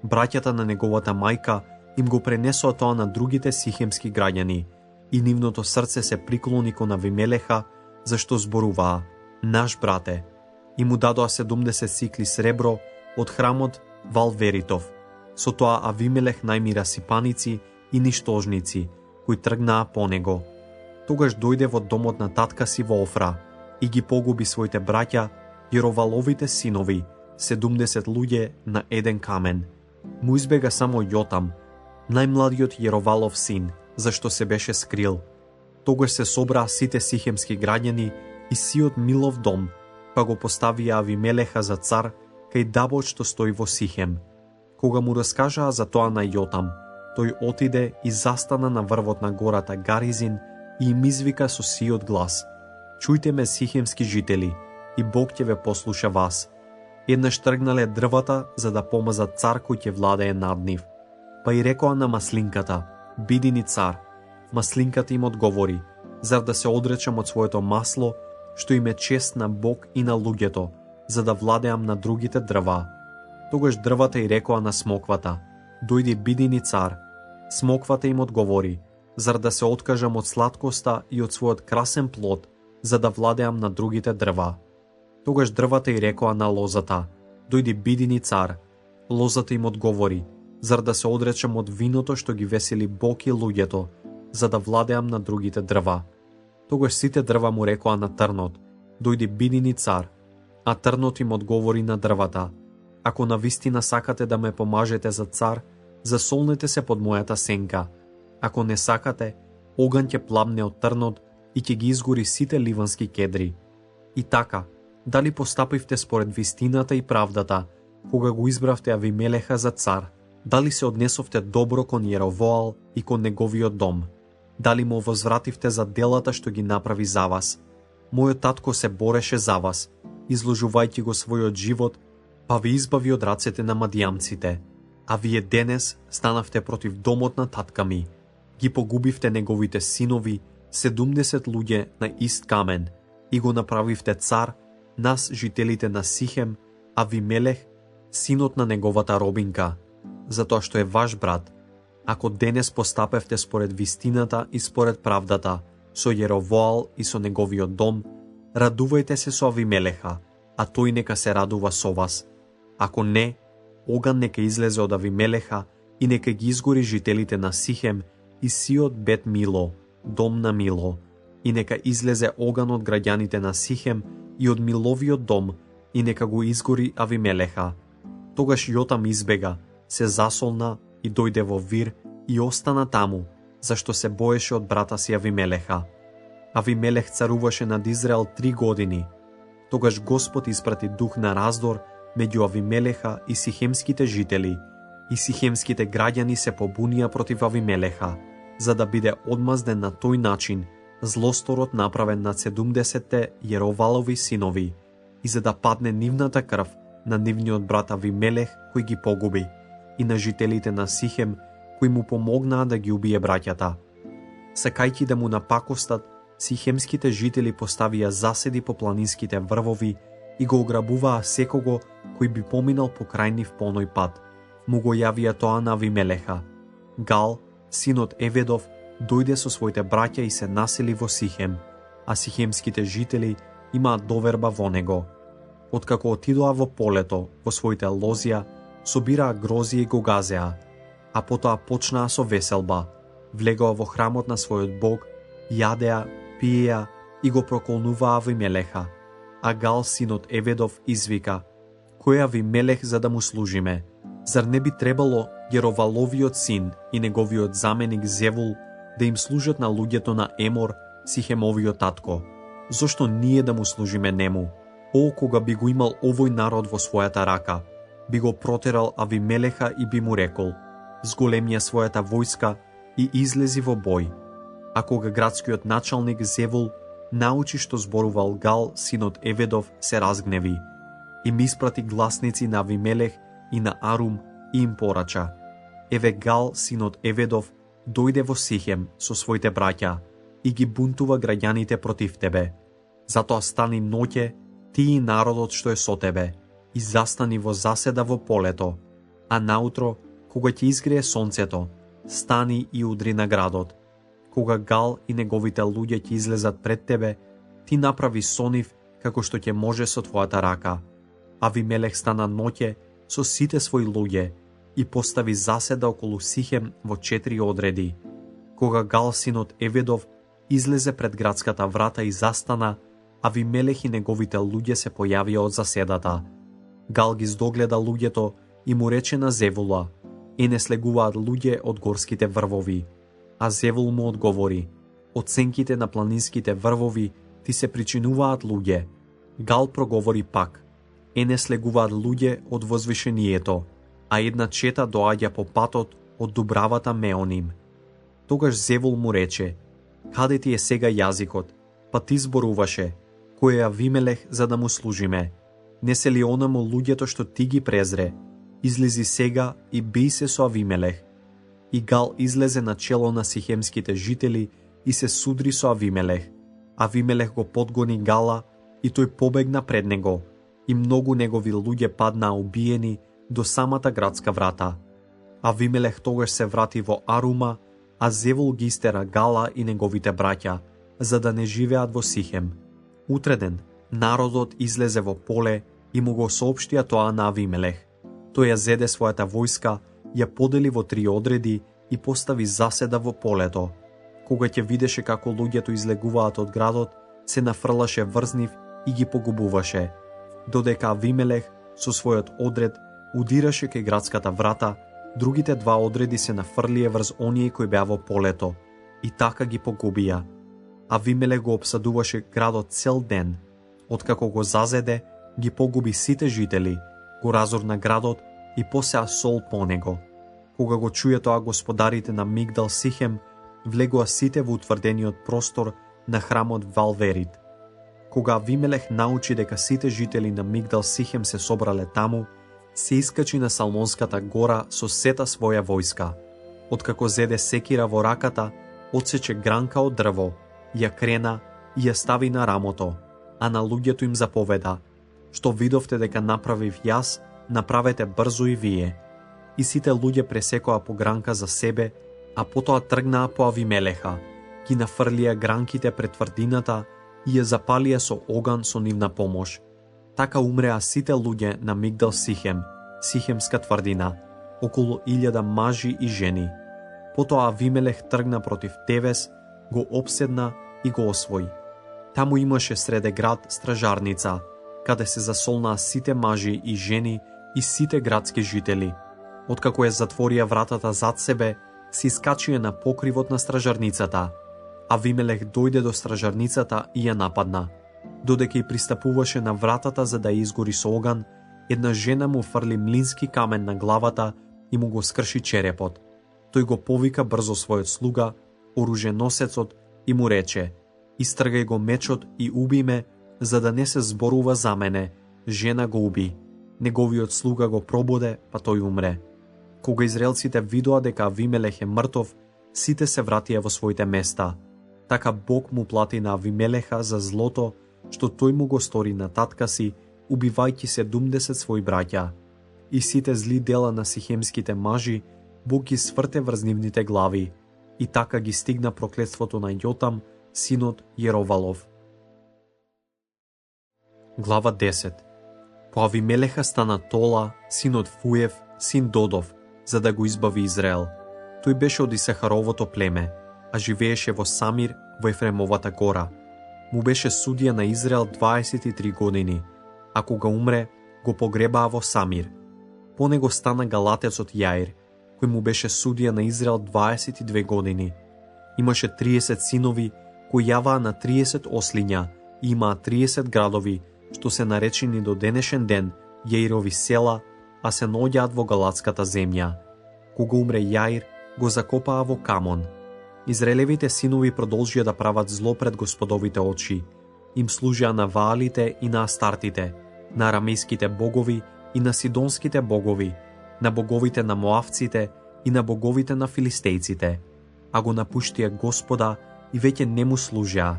Браќата на неговата мајка им го пренесоа тоа на другите сихемски граѓани, и нивното срце се приклони кон Авимелеха, зашто зборуваа: наш брате, и му дадоа 70 сикли сребро од храмот Валверитов. Со тоа Авимелех најми расипаници и ништожници, кои тргнаа по него. Тогаш дојде во домот на татка си во Офра и ги погуби своите браќа, Јероваловите синови, 70 луѓе на еден камен. Му избега само Јотам, најмладиот Јеровалов син, зашто се беше скрил. Тогаш се собраа сите сихемски граѓани и сиот Милов дом, па го поставија Авимелеха за цар кај Дабот што стои во Сихем. Кога му раскажаа за тоа на Јотам, тој отиде и застана на врвот на гората Гаризин и им извика со сиот глас: чујте ме, сихемски жители, и Бог ќе ве послуша вас. Еднаш тргнале дрвата за да помазат цар кој ќе владее над нив. Па и рекоа на маслинката: биди ни цар. Маслинката им одговори: зар да се одречам од своето масло, што им е чест на Бог и на луѓето, за да владеам на другите дрва. Тогаш дрвата и рекоа на смоквата: дојди, биди ни цар. Смоквата им одговори: зар да се откажам од сладкоста и од својот красен плод, за да владеам на другите дрва. Тогаш дрвата и рекоа на лозата: дојди, биди ни цар. Лозата им одговори: зар да се одречам од виното што ги весели Бог и луѓето, за да владеам на другите дрва. Тогаш сите дрва му рекоа на трнот: дојди, биди ни цар. А трнот им одговори на дрвата: ако навистина сакате да ме помажете за цар, засолнете се под мојата сенка. Ако не сакате, оган ќе пламне од трнот и ќе ги изгори сите ливански кедри. И така, дали постапивте според вистината и правдата, кога го избравте Авимелеха за цар? Дали се однесовте добро кон Јеровоал и кон неговиот дом? Дали му возвративте за делата што ги направи за вас? Мојот татко се бореше за вас, изложувајќи го својот живот, па ви избави од рацете на мадијамците. А вие денес станавте против домот на татка ми. Ги погубивте неговите синови, 70 луѓе на ист камен, и го направивте цар, нас, жителите на Сихем, Авимелех, синот на неговата робинка, затоа што е ваш брат. Ако денес постапевте според вистината и според правдата, со Јеровоал и со неговиот дом, радувајте се со Авимелеха, а тој нека се радува со вас. Ако не, оган нека излезе од Авимелеха и нека ги изгори жителите на Сихем и сиот Бет Мило, дом на Мило, и нека излезе оган од граѓаните на Сихем и од Миловиот дом, и нека го изгори Авимелеха. Тогаш Јотам избега, се засолна и дојде во Вир и остана таму, зашто се боеше од брата си Авимелеха. Авимелех царуваше над Израел 3 години. Тогаш Господ испрати дух на раздор меѓу Авимелеха и сихемските жители, и сихемските граѓани се побунија против Авимелеха, за да биде одмазден на тој начин злосторот направен над 70 Јеровалови синови, и за да падне нивната крв на нивниот брат Авимелех кој ги погуби и на жителите на Сихем кои му помогнаа да ги убие браќата. Сакајќи да му напакостат, сихемските жители поставија заседи по планинските врвови и го ограбуваа секого кој би поминал покрај нив по оној пат. Му го јавија тоа на Авимелеха. Гал, синот Еведов, дојде со своите браќа и се насели во Сихем, а сихемските жители имаат доверба во него. Откако отидоа во полето, во своите лозија, собираа грозија и го газеа, а потоа почнаа со веселба, влегоа во храмот на својот Бог, јадеа, пиеа и го проколнуваа Авимелеха. А Гал, синот Еведов, извика: кој е Авимелех за да му служиме? Зар не би требало Јероваловиот син и неговиот заменик Зевул да им служат на луѓето на Емор, Сихемовиот татко? Зошто ние да му служиме нему? О, кога би го имал овој народ во својата рака, би го протерал Авимелеха и би му рекол: зголемија својата војска и излези во бој. А кога градскиот началник Зевул научи што зборувал Гал, синот Еведов, се разгневи. Им испрати гласници на Авимелех и на Арум и им порача: еве Гал, синот Еведов, дојде во Сихем со своите браќа и ги бунтува граѓаните против тебе. Затоа стани ноќе, ти и народот што е со тебе, и застани во заседа во полето, а наутро, кога ќе изгрее сонцето, стани и удри на градот. Кога Гал и неговите луѓе ќе излезат пред тебе, ти направи со нив како што ќе може со твојата рака. Авимелех стана ноќе со сите своји луѓе и постави заседа околу Сихем во 4 одреди. Кога Гал, синот Еведов, излезе пред градската врата и застана, Авимелех и неговите луѓе се појавија од заседата. Гал ги здогледа луѓето и му рече на Зевула: не слегуваат луѓе од горските врвови. А Зевул му одговори: од сенките на планинските врвови ти се причинуваат луѓе. Гал проговори пак: не слегуваат луѓе од возвишението, а една чета доаѓа по патот од дубравата Меоним. Тогаш Зевул му рече: каде ти е сега јазикот? Па ти зборуваше: кој е Авимелех за да му служиме? Не се ли онаму луѓето што ти ги презре? Излези сега и бий се со Авимелех. И Гал излезе на чело на сихемските жители и се судри со Авимелех. Авимелех го подгони Гала и тој побегна пред него, и многу негови луѓе паднаа убиени до самата градска врата. Авимелех тогаш се врати во Арума, а Зевул ги истера Гала и неговите браќа, за да не живеат во Сихем. Утреден, народот излезе во поле и му го соопштија тоа на Авимелех. Тој ја зеде својата војска, ја подели во 3 одреди и постави заседа во полето. Кога ќе видеше како луѓето излегуваат од градот, се нафрлаше врз нив и ги погубуваше, додека Авимелех со својот одред удираше кај градската врата, другите 2 одреди се нафрлие врз оние кои беа во полето и така ги погубија. Авимелех го обсадуваше градот цел ден. Откако го зазеде, ги погуби сите жители, го разорна градот и посеа сол по него. Кога го чуе тоа господарите на Мигдал Сихем, влегоа сите во утврдениот простор на храмот Валверит. Кога Авимелех научи дека сите жители на Мигдал Сихем се собрале таму, се искачи на Салмонската гора со сета своја војска. Откако зеде секира во раката, отсече гранка од дрво, ја крена и ја стави на рамото, а на луѓето им заповеда: што видовте дека направив јас, направете брзо и вие. И сите луѓе пресекоа по гранка за себе, а потоа тргнаа по Авимелеха, ги нафрлија гранките пред тврдината и ја запалија со оган со нивна помош. Така умреа сите луѓе на Мигдал Сихем, Сихемска тврдина, околу 1000 мажи и жени. Потоа Авимелех тргна против Тевес, го обседна и го освои. Таму имаше среде град стражарница, каде се засолнаа сите мажи и жени и сите градски жители. Откако ја затворија вратата зад себе, се искачија на покривот на стражарницата. Авимелех дојде до стражарницата и ја нападна. Додека ја пристапуваше на вратата за да ја изгори со оган, една жена му фрли млински камен на главата и му го скрши черепот. Тој го повика брзо својот слуга, оруженосецот, и му рече: истргај го мечот и уби ме, за да не се зборува за мене, жена го уби. Неговиот слуга го прободе, па тој умре. Кога израелците видоа дека Авимелех е мртов, сите се вратија во своите места. Така Бог му плати на Авимелеха за злото, што тој му го стори на татка си, убивајќи 70 своји браќа. И сите зли дела на сихемските мажи, Бог ги сврте врз нивните глави, и така ги стигна проклетството на Јотам, синот Јеровалов. Глава 10. По Авимелеха стана Тола, синот Фуев, син Додов, за да го избави Израел. Тој беше од Исахаровото племе, а живееше во Самир, во Ефремовата гора. Му беше судија на Израел 23 години, а кога умре, го погребаа во Самир. По него стана галатецот Јаир, кој му беше судија на Израел 22 години. Имаше 30 синови, кои јаваа на 30 ослиња и имаа 30 градови, што се наречени до денешен ден Јаирови села, а се наоѓаат во галатската земја. Кога умре Јаир, го закопаа во камон. Израелевите синови продолжија да прават зло пред Господовите очи. Им служеа на Ваалите и на Астартите, на арамејските богови и на сидонските богови, на боговите на моавците и на боговите на филистејците, а го напуштија Господа и веќе не му служеа.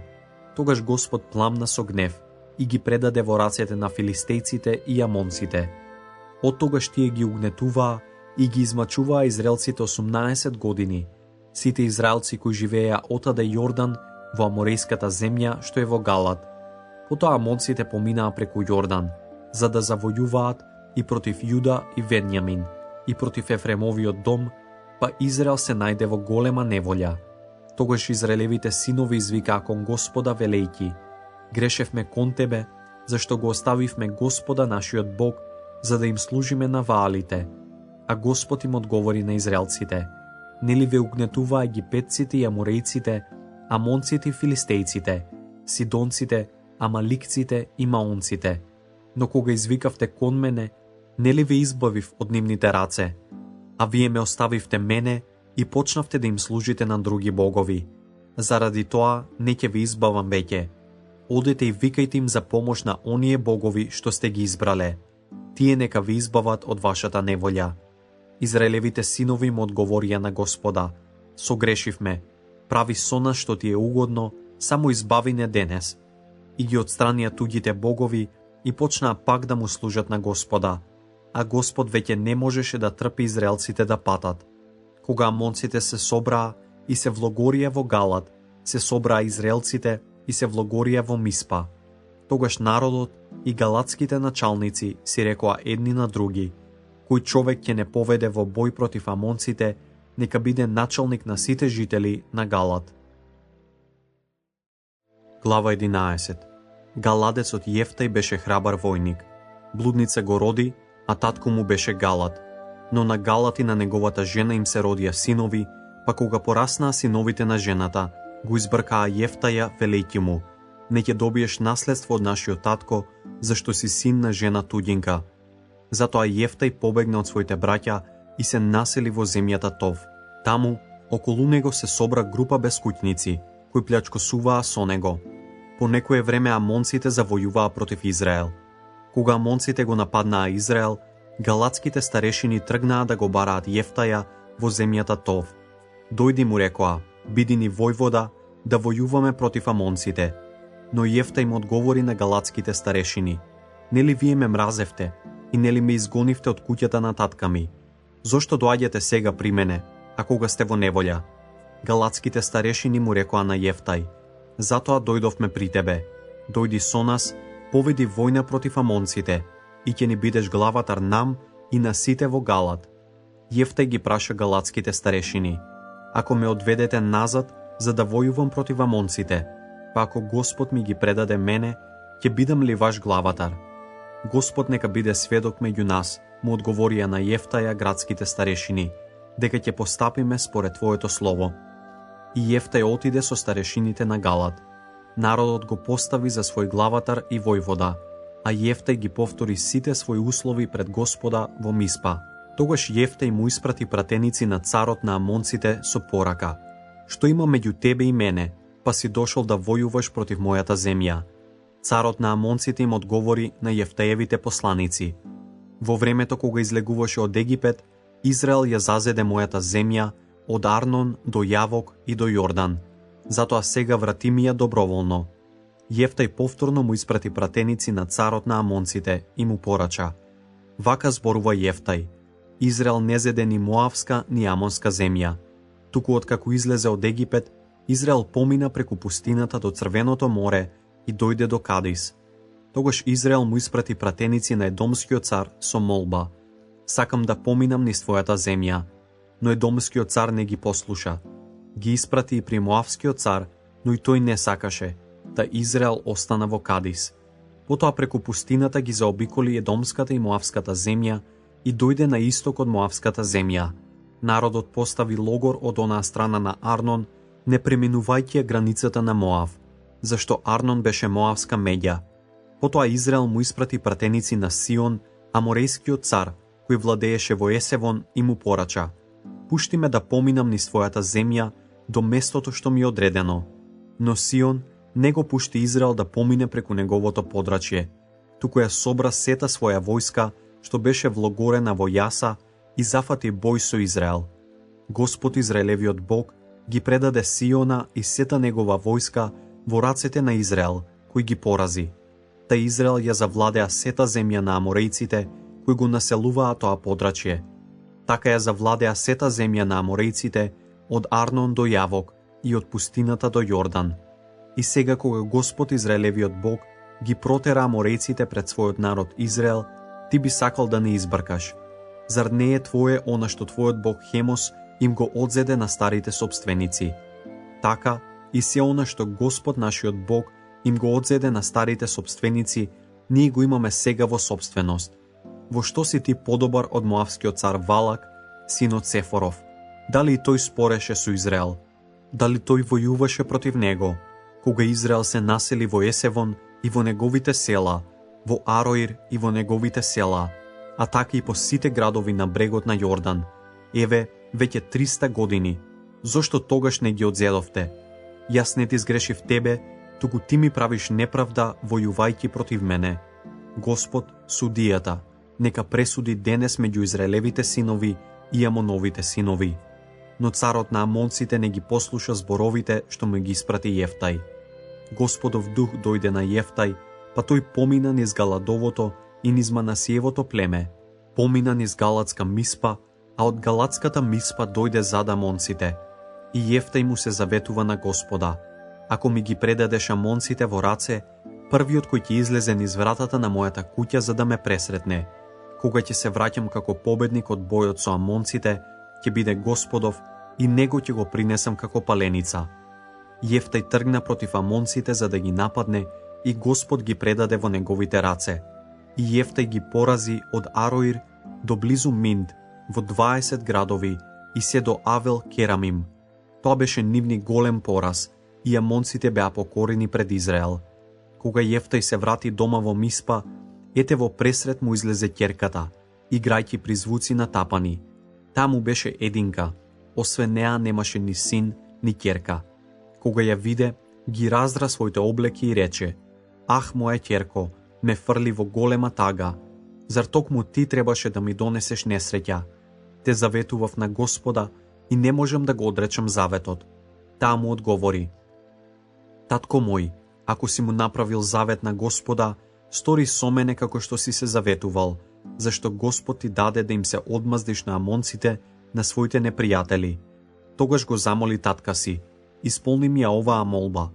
Тогаш Господ пламна со гнев и ги предаде во рацете на филистејците и амонците. Од тогаш тие ги угнетуваа и ги измачуваа израелците 18 години. Сите израелци кои живееа отаде Јордан во аморејската земја што е во Галад. Потоа амонците поминаа преку Јордан, за да завојуваат и против Јуда и Венјамин, и против Ефремовиот дом, па Израел се најде во голема неволја. Тогаш израелевите синови извикаа кон Господа велејки: грешевме кон Тебе, зашто го оставивме Господа нашиот Бог, за да им служиме на Ваалите. А Господ им одговори на израелците: нели ве угнетуваа египетците и аморејците, амонците и филистејците, сидонците, амаликците и маонците? Но кога извикавте кон мене, нели ве избавив од нивните раце? А вие ме оставивте мене и почнавте да им служите на други богови. Заради тоа не ќе ви избавам веќе. Одете и викајте им за помош на оние богови што сте ги избрале. Тие нека ви избават од вашата неволја. Израелевите синови му одговорија на Господа: согрешивме, прави со нас што ти е угодно, само избави не денес. И ги отстранија туѓите богови и почнаа пак да му служат на Господа, а Господ веќе не можеше да трпи израелците да патат. Кога амонците се собраа и се влогорија во Галад, се собраа израелците и се влогорија во Миспа. Тогаш народот и галатските началници си рекоа едни на други: кој човек ќе не поведе во бој против амонците, нека биде началник на сите жители на Галад. Глава 11. Галадецот Јефтај беше храбар војник. Блудница го роди, а татко му беше Галад. Но на Галад и на неговата жена им се родија синови, па кога пораснаа синовите на жената, го избркаа Јефтаја велејќи му: не ќе добиеш наследство од нашиот татко, зашто си син на жена туѓинка. Затоа Јефтај побегна од своите браќа и се насели во земјата Тов. Таму, околу него се собра група бескуќници, кои плячкосуваа со него. По некое време амонците завојуваа против Израел. Кога амонците го нападнаа Израел, галатските старешини тргнаа да го бараат Јефтаја во земјата Тов. Дојди, му рекоа: биди ни војвода, да војуваме против амонците. Но Јефтај им одговори на галатските старешини: нели вие ме мразевте и нели ме изгонивте од куќата на татка ми? Зошто доаѓате сега при мене, а кога сте во неволја? Галатските старешини му рекоа на Јефтај: затоа дојдовме при тебе. Дојди со нас, поведи војна против амонците и ќе ни бидеш главатар нам и на сите во Галад. Јефтај ги праша галатските старешини: ако ме одведете назад за да војувам против амонците, па ако Господ ми ги предаде мене, ќе бидам ли ваш главатар? Господ нека биде сведок меѓу нас, му одговорија на Јефтаја градските старешини, дека ќе постапиме според твоето слово. И Јефтај отиде со старешините на Галад. Народот го постави за свој главатар и војвода, а Јефтај ги повтори сите своји услови пред Господа во Миспа. Тогаш Јефтај му испрати пратеници на царот на амонците со порака: што има меѓу тебе и мене, па си дошол да војуваш против мојата земја? Царот на амонците им одговори на Јефтаевите посланици: Во времето кога излегуваше од Египет, Израел ја зазеде мојата земја од Арнон до Јавок и до Јордан. Затоа сега врати ми ја доброволно. Јефтај повторно му испрати пратеници на царот на амонците и му порача: Вака зборува Јефтај: Израел не зеде ни Моавска ни Амонска земја. Туку откако излезе од Египет, Израел помина преку пустината до Црвеното море и дојде до Кадис. Тогаш Израел му испрати пратеници на едомскиот цар со молба: Сакам да поминам низ твојата земја. Но едомскиот цар не ги послуша. Ги испрати и при Моавскиот цар, но и тој не сакаше, та Израел остана во Кадис. Потоа преку пустината ги заобиколи едомската и Моавската земја и дојде на исток од Моавската земја. Народот постави логор од онаа страна на Арнон, не преминувајќи границата на Моав, зашто Арнон беше Моавска меѓа. Потоа Израел му испрати пратеници на Сион, аморејскиот цар, кој владееше во Есевон, и му порача: Пушти ме да поминам низ твојата земја до местото што ми е одредено. Но Сион не го пушти Израел да помине преку неговото подрачје, туку ја собра сета своја војска што беше влогорена во Јаса и зафати бој со Израел. Господ Израелевиот Бог ги предаде Сиона и сета негова војска во рацете на Израел, кој ги порази. Та Израел ја завладеа сета земја на аморејците, кои го населуваа тоа подрачје. Така ја завладеа сета земја на аморејците од Арнон до Јавок и од пустината до Јордан. И сега кога Господ Израелевиот Бог ги протера аморејците пред својот народ Израел, ти би сакал да не избркаш. Зар не е твое она што твојот Бог Хемос им го одзеде на старите собственици? Така и се она што Господ нашиот Бог им го одзеде на старите собственици, ние го имаме сега во собственост. Во што си ти подобар од Моавскиот цар Валак, синот Сефоров? Дали и тој спореше со Израел? Дали тој војуваше против него, кога Израел се насели во Есевон и во неговите села, во Ароир и во неговите села, а така и по сите градови на брегот на Јордан? Еве, веќе 300 години. Зошто тогаш не ги одзедовте? Јас не ти сгрешив тебе, туку ти ми правиш неправда војувајќи против мене. Господ, судијата, нека пресуди денес меѓу Израелевите синови и Амоновите синови. Но царот на амонците не ги послуша зборовите што му ги испрати Јефтај. Господов дух дојде на Јефтај, па тој помина низ Галадовото и низ Манасиевото племе, помина низ Галатска Миспа, а од Галатската Миспа дојде зад амонците. И Јефтај му се заветува на Господа: Ако ми ги предадеш амонците во раце, првиот кој ќе излезе низ вратата на мојата куќа за да ме пресретне, кога ќе се враќам како победник од бојот со амонците, ќе биде Господов и него ќе го принесам како паленица. Јефтај тргна против амонците за да ги нападне и Господ ги предаде во неговите раце. И Јефтај ги порази од Ароир до близу Минд, во 20 градови и се до Авел Керамим. Тоа беше нивни голем пораз и амонците беа покорени пред Израел. Кога Јефтај се врати дома во Миспа, ете во пресрет му излезе ќерката, играјќи при звуци на тапани. Таму беше единка, освен неа немаше ни син, ни ќерка. Кога ја виде, ги раздра своите облеки и рече: Ах, моја ќерко, ме фрли во голема тага. Зар токму ти требаше да ми донесеш несреќа? Те заветував на Господа и не можам да го одречам заветот. Таа му одговори: Татко мој, ако си му направил завет на Господа, стори со мене како што си се заветувал, зашто Господ ти даде да им се одмаздиш на амонците, на своите непријатели. Тогаш го замоли татка си: Исполни ми ја оваа молба.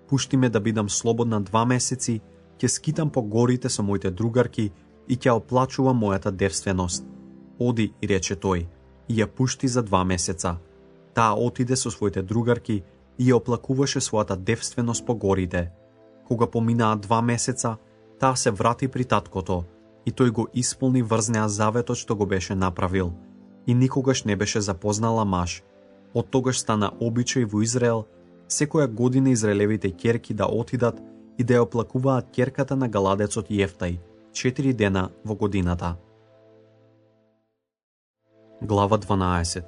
Пушти ме да бидам слободна 2 месеци, ќе скитам по горите со моите другарки и ќе оплачувам мојата девственост. Оди, и рече тој, и ја пушти за 2 месеца. Таа отиде со своите другарки и ја оплакуваше својата девственост по горите. Кога поминаа 2 месеца, таа се врати при таткото и тој го исполни врз неа заветот што го беше направил и никогаш не беше запознала маж. Од тогаш стана обичај во Израел секоја година израелевите ќерки да отидат и да ја оплакуваат ќерката на галадецот Јефтај 4 дена во годината. Глава 12.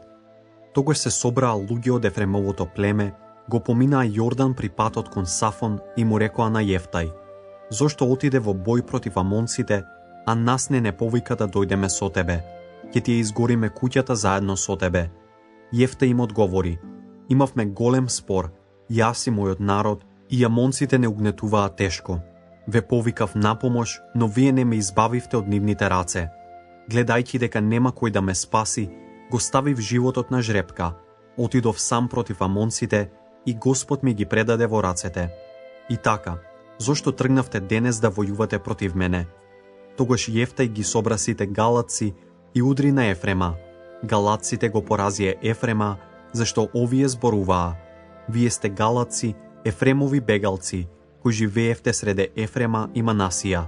Тогаш се собраа луѓе од Ефремовото племе, го поминаа Јордан при патот кон Сафон и му рекоа на Јефтај: Зошто отиде во бој против амонците, а нас не повика да дојдеме со тебе? Ќе ти ја изгориме куќата заедно со тебе. Јефта им одговори: имавме голем спор, јас и мојот народ, и амонците не угнетуваа тешко. Ве повикав на помош, но вие не ме избавивте од нивните раце. Гледајќи дека нема кој да ме спаси, го ставив животот на жрепка, отидов сам против амонците и Господ ми ги предаде во рацете. И така, зошто тргнавте денес да војувате против мене? Тогаш Јефта ги собра сите галатци и удри на Ефрема. Галатците го поразија Ефрема, зашто овие зборуваа: вие сте галатци, Ефремови бегалци, кои живеевте среде Ефрема и Манасија.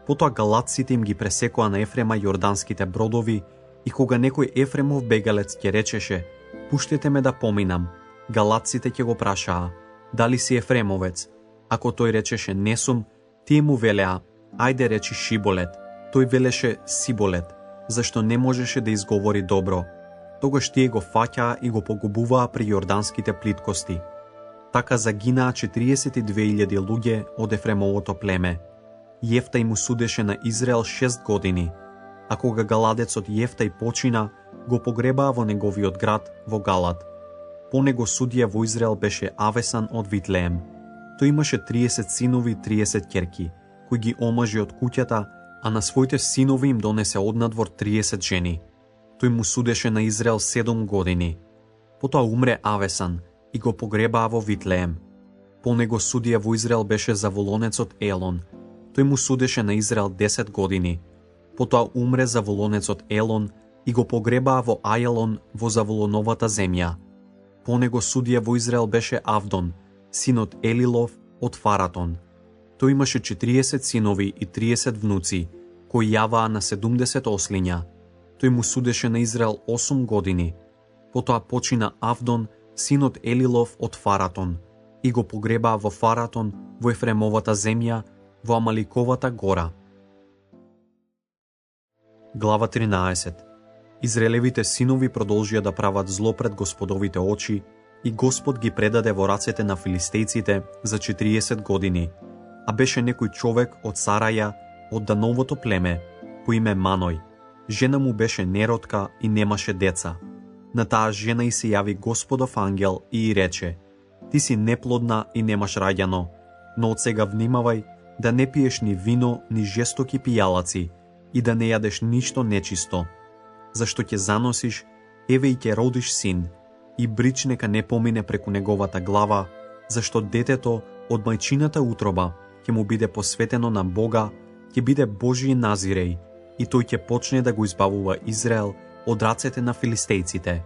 Потоа галатците им ги пресекоа на Ефрема јорданските бродови, и кога некој Ефремов бегалец ќе речеше: пуштете ме да поминам, галатците ќе го прашаа: дали си Ефремовец? Ако тој речеше: не сум, тие му велеа: ајде речи Шиболет. Тој велеше Сиболет, зашто не можеше да изговори добро. Тогаш тие го фаќаа и го погубуваа при јорданските плиткости. Така загинаа 42.000 луѓе од Ефремовото племе. Јефта им судеше на Израел 6 години, а кога галадецот Јефтај почина, го погребаа во неговиот град во Галад. По него судија во Израел беше Авесан од Витлеем. Тој имаше 30 синови и 30 ќерки, кои ги омажи од куќата, а на своите синови им донесе однадвор 30 жени. Тој му судеше на Израел 7 години. Потоа умре Авесан и го погребаа во Витлеем. По него судија во Израел беше заволонецот Елон. Тој му судеше на Израел 10 години. Потоа умре заволонецот Елон и го погребаа во Ајалон во Заволоновата земја. По него судија во Израел беше Авдон, синот Елилов од Фаратон. Тој имаше 40 синови и 30 внуци, кои јаваа на 70 ослиња. Тој му судеше на Израел 8 години. Потоа почина Авдон, синот Елилов од Фаратон, и го погребаа во Фаратон, во Ефремовата земја, во Амаликовата гора. Глава 13. Израелевите синови продолжија да прават зло пред Господовите очи, и Господ ги предаде во рацете на филистејците за 40 години. А беше некој човек од Сараја, од Дановото племе, по име Маној. Жена му беше неродка и немаше деца. На таа жена и се јави Господов ангел и рече: ти си неплодна и немаш раѓано, но од сега внимавај да не пиеш ни вино, ни жестоки пијалаци и да не јадеш ништо нечисто. Зашто ќе заносиш, еве и ќе родиш син, и брич нека не помине преку неговата глава, зашто детето од мајчината утроба ќе му биде посветено на Бога, ќе биде Божји назиреј, и тој ќе почне да го избавува Израел од рацете на филистејците.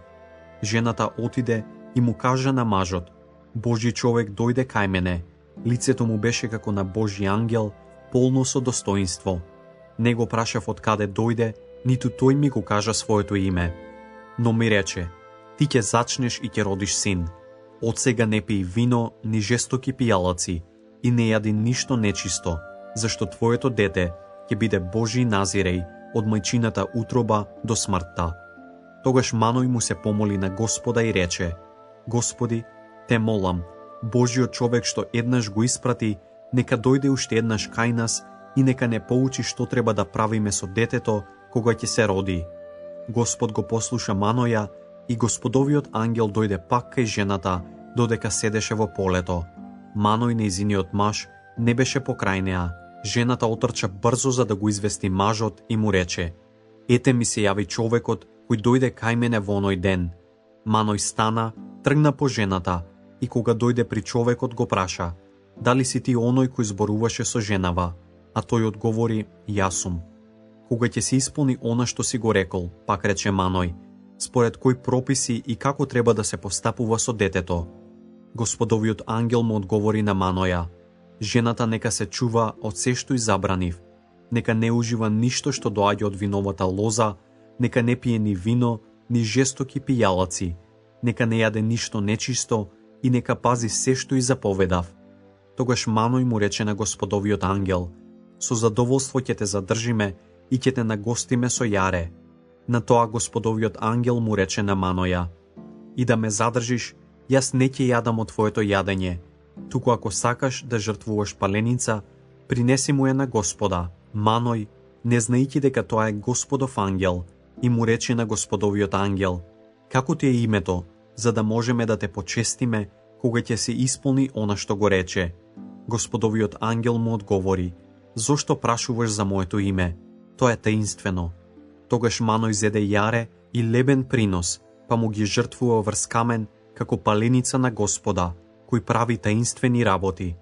Жената отиде и му кажа на мажот: Божји човек дојде кај мене. Лицето му беше како на Божји ангел, полно со достоинство. Не го прашав од каде дојде, ниту тој ми го кажа своето име. Но ми рече: ти ќе зачнеш и ќе родиш син. Од сега не пиј вино, ни жестоки пијалаци, и не јади ништо нечисто, зашто твоето дете ќе биде Божји назиреј од мајчината утроба до смртта. Тогаш Маној му се помоли на Господа и рече: Господи, те молам, Божјиот човек што еднаш го испрати, нека дојде уште еднаш кај нас и нека не поучи што треба да правиме со детето кога ќе се роди. Господ го послуша Маноја и Господовиот ангел дојде пак кај жената, додека седеше во полето. Маној, нејзиниот маж, не беше покрај неа. Жената отрча брзо за да го извести мажот и му рече: ете ми се јави човекот кој дојде кај мене во оној ден. Маној стана, тргна по жената и кога дојде при човекот го праша: дали си ти оној кој зборуваше со женава? А тој одговори: јас сум. Кога ќе се исполни она што си го рекол, пак рече Маној, според кои прописи и како треба да се постапува со детето? Господовиот ангел му одговори на Маноја: жената нека се чува од се што изабранив, нека не ужива ништо што доаѓа од виновата лоза, нека не пие ни вино, ни жестоки пијалаци, нека не јаде ништо нечисто и нека пази се што и заповедав. Тогаш Маној му рече на Господовиот ангел: со задоволство ќе те задржиме и ќе те нагостиме со јаре. На тоа Господовиот ангел му рече на Маноја: и да ме задржиш, јас не ќе јадам од твоето јадење, туку ако сакаш да жртвуваш паленица, Принеси му ја на Господа, Маној, не знаејќи дека тоа е Господов ангел, и му рече на Господовиот ангел: како ти е името, за да можеме да те почестиме кога ќе се исполни она што го рече. Господовиот ангел му одговори: зошто прашуваш за моето име? Тоа е таинствено. Тогаш Маној зеде јаре и лебен принос, па му ги жртвува врз камен како паленица на Господа, кој прави таинствени работи.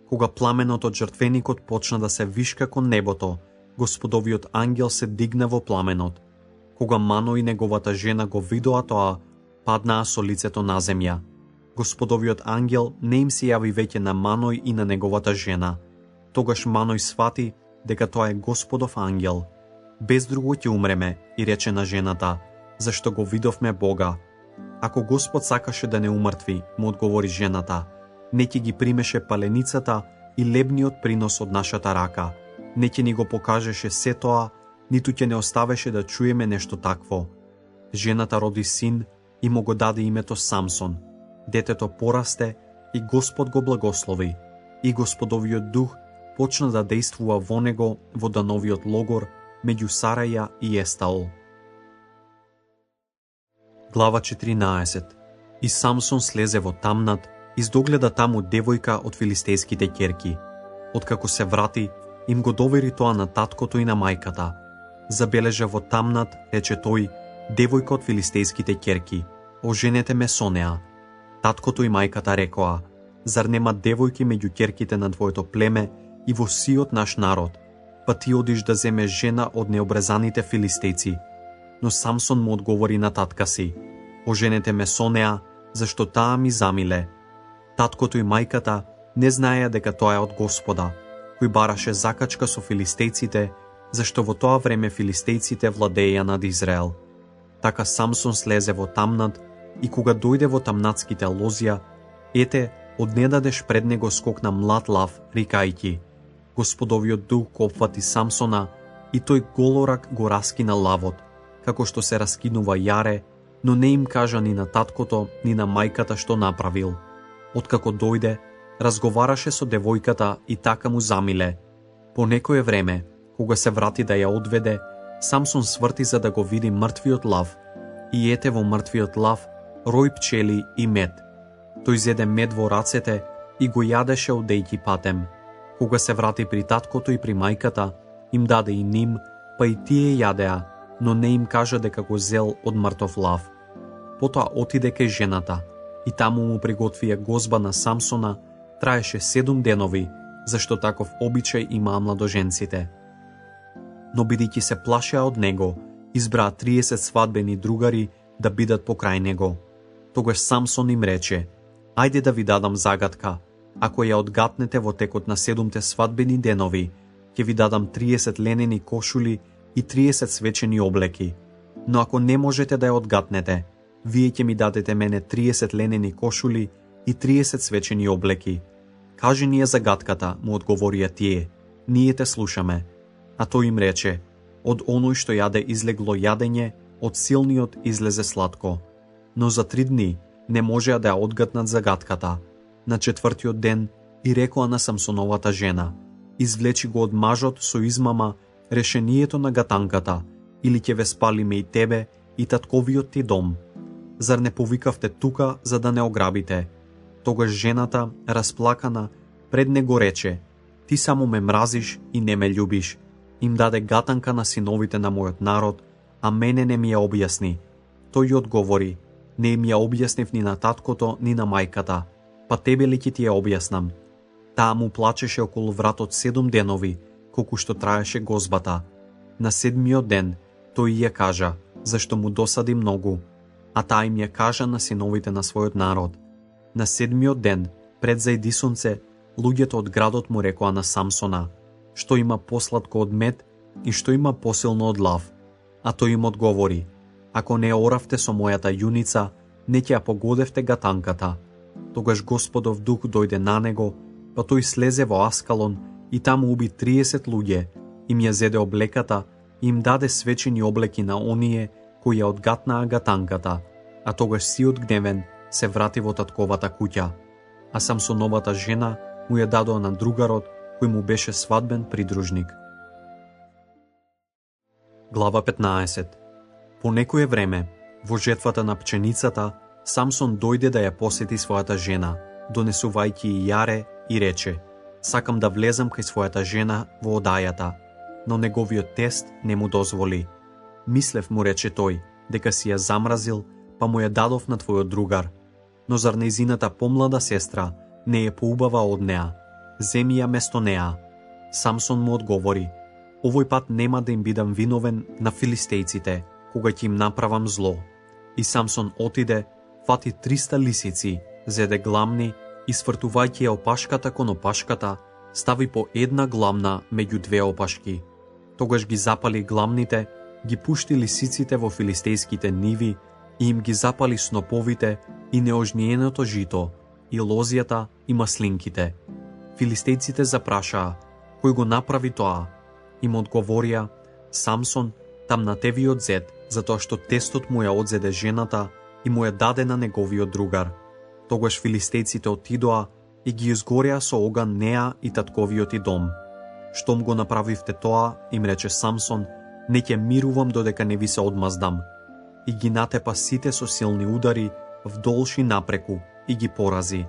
Кога пламенот од жртвеникот почна да се вишка кон небото, Господовиот ангел се дигна во пламенот. Кога Маној и неговата жена го видоа тоа, паднаа со лицето на земја. Господовиот ангел не им се јави веќе на Маној и на неговата жена. Тогаш Маној свати дека тоа е Господов ангел. Без друго ќе умреме, и рече на жената: зашто го видовме Бога. Ако Господ сакаше да не умртви, му одговори жената, не ќе ги примеше паленицата и лебниот принос од нашата рака, не ќе ни го покажеше се тоа, ниту ќе не оставеше да чуеме нешто такво. Жената роди син и му го даде името Самсон. Детето порасте и Господ го благослови, и Господовиот дух почна да действува во него во Дановиот логор меѓу Сараја и Естаол. Глава 14. И Самсон слезе во Тамнат, издогледа таму девојка од филистејските ќерки. Откако се врати, им го довери тоа на таткото и на мајката. Забележа во Тамнат, рече тој, девојка од филистејските ќерки, оженете ме со неа. Таткото и мајката рекоа: зар нема девојки меѓу ќерките на твоето племе и во сиот наш народ, па ти одиш да земеш жена од необрезаните филистејци? Но Самсон му одговори на татка си: оженете ме со неа, зашто таа ми замиле. Таткото и мајката не знаеа дека тоа е од Господа, кој бараше закачка со филистејците, зашто во тоа време филистејците владееја над Израел. Така Самсон слезе во Тамнат, и кога дојде во тамнатските лозја, ете, однедадеш пред него скокна млад лав, рикајќи: Господовиот дух го опфати Самсона, и тој голорак го раскина лавот, како што се раскинува јаре, но не им кажа ни на таткото, ни на мајката што направил. Откако дојде, разговараше со девојката и така му замиле. По некое време, кога се врати да ја одведе, Самсон сврти за да го види мртвиот лав, и ете во мртвиот лав рој пчели и мед. Тој зеде мед во рацете и го јадеше одејќи патем. Кога се врати при таткото и при мајката, им даде и ним, па и тие јадеа, но не им кажа дека го зел од мртов лав. Потоа отиде кај жената, и таму му приготвија гозба на Самсона, траеше 7 денови, зашто таков обичај имаа младоженците. Но бидејќи се плашеа од него, избраа 30 свадбени другари да бидат покрај него. Тогаш Самсон им рече: ајде да ви дадам загатка, ако ја одгатнете во текот на 7 свадбени денови, ќе ви дадам 30 ленени кошули и 30 свечени облеки. Но ако не можете да ја одгатнете, вие ќе ми дадете мене 30 ленени кошули и 30 свечени облеки. Кажи ни ја загатката, му одговорија тие, ние те слушаме. А тој им рече: од оној што јаде излегло јадење, од силниот излезе сладко. Но за 3 дни не можеа да ја одгатнат загатката. На 4-тиот ден и рекоа на Самсоновата жена: извлечи го од мажот со измама решението на гатанката, или ќе ве спалиме и тебе и татковиот ти дом. Зар не повикавте тука за да не ограбите? Тогаш жената, расплакана, пред него рече: ти само ме мразиш и не ме љубиш. Им даде гатанка на синовите на мојот народ, а мене не ми ја објасни. Тој ја одговори: не им ја објаснив ни на таткото, ни на мајката, па тебе ли ќе ти ја објаснам? Таа му плачеше околу вратот 7 денови, колку што траеше гозбата. На 7-миот ден тој ја кажа, зашто му досади многу, а таа им ја кажа на синовите на својот народ. На 7-миот ден, пред зајди сонце, луѓето од градот му рекоа на Самсона: што има посладко од мед и што има посилно од лав. А тој им одговори: ако не оравте со мојата јуница, не ќе ја погодевте гатанката. Тогаш Господов дух дојде на него, па тој слезе во Аскалон и таму уби 30 луѓе, им ја зеде облеката и им даде свечени облеки на оние кои ја одгатнаа гатанката, а тогаш сиот гневен се врати во татковата куќа. А Самсоновата жена му ја дадоа на другарот кој му беше свадбен придружник. Глава 15. По некое време, во жетвата на пченицата, Самсон дојде да ја посети својата жена, донесувајќи и јаре, и рече: сакам да влезам кај својата жена во одајата, но неговиот тест не му дозволи. Мислев, му рече тој, дека си ја замразил, па му ја дадов на твојот другар. Но зар нејзината помлада сестра не е поубава од неа? Земи ја место неа. Самсон му одговори: овој пат нема да им бидам виновен на филистејците, кога ќе им направам зло. И Самсон отиде, фати 300 лисици, зеде гламни и свртувајќи ја опашката кон опашката, стави по една гламна меѓу две опашки. Тогаш ги запали гламните, ги пушти лисиците во филистејските ниви и им ги запали сноповите и неожниеното жито, и лозијата и маслинките. Филистејците запрашаа: кој го направи тоа? Им одговорија: Самсон, тамнатевиот зет, затоа што тестот му ја одзеде жената и му ја даде на неговиот другар. Тогаш филистејците отидоа и ги изгореа со оган неа и татковиот и дом. Штом го направивте тоа, им рече Самсон, не ќе мирувам додека не ви се одмаздам. И ги натепа сите со силни удари, вдолж и напреку, и ги порази.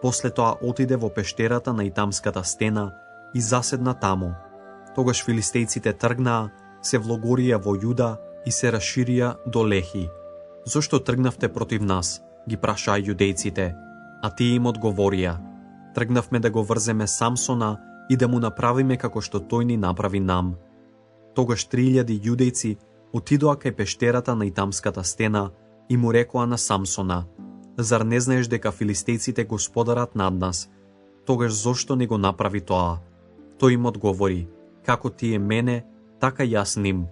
После тоа отиде во пештерата на Итамската стена и заседна таму. Тогаш филистејците тргнаа, се влогорија во Јуда и се расширија до Лехи. Зошто тргнавте против нас? Ги прашаа јудејците, а тие им одговорија: тргнавме да го врземе Самсона и да му направиме како што тој ни направи нам. Тогаш 3000 јудејци отидоа кај пештерата на Итамската стена и му рекоа на Самсона: зар не знаеш дека филистејците господарат над нас? Тогаш зошто не го направи тоа? Тој им одговори: како тие мене, така јас ним.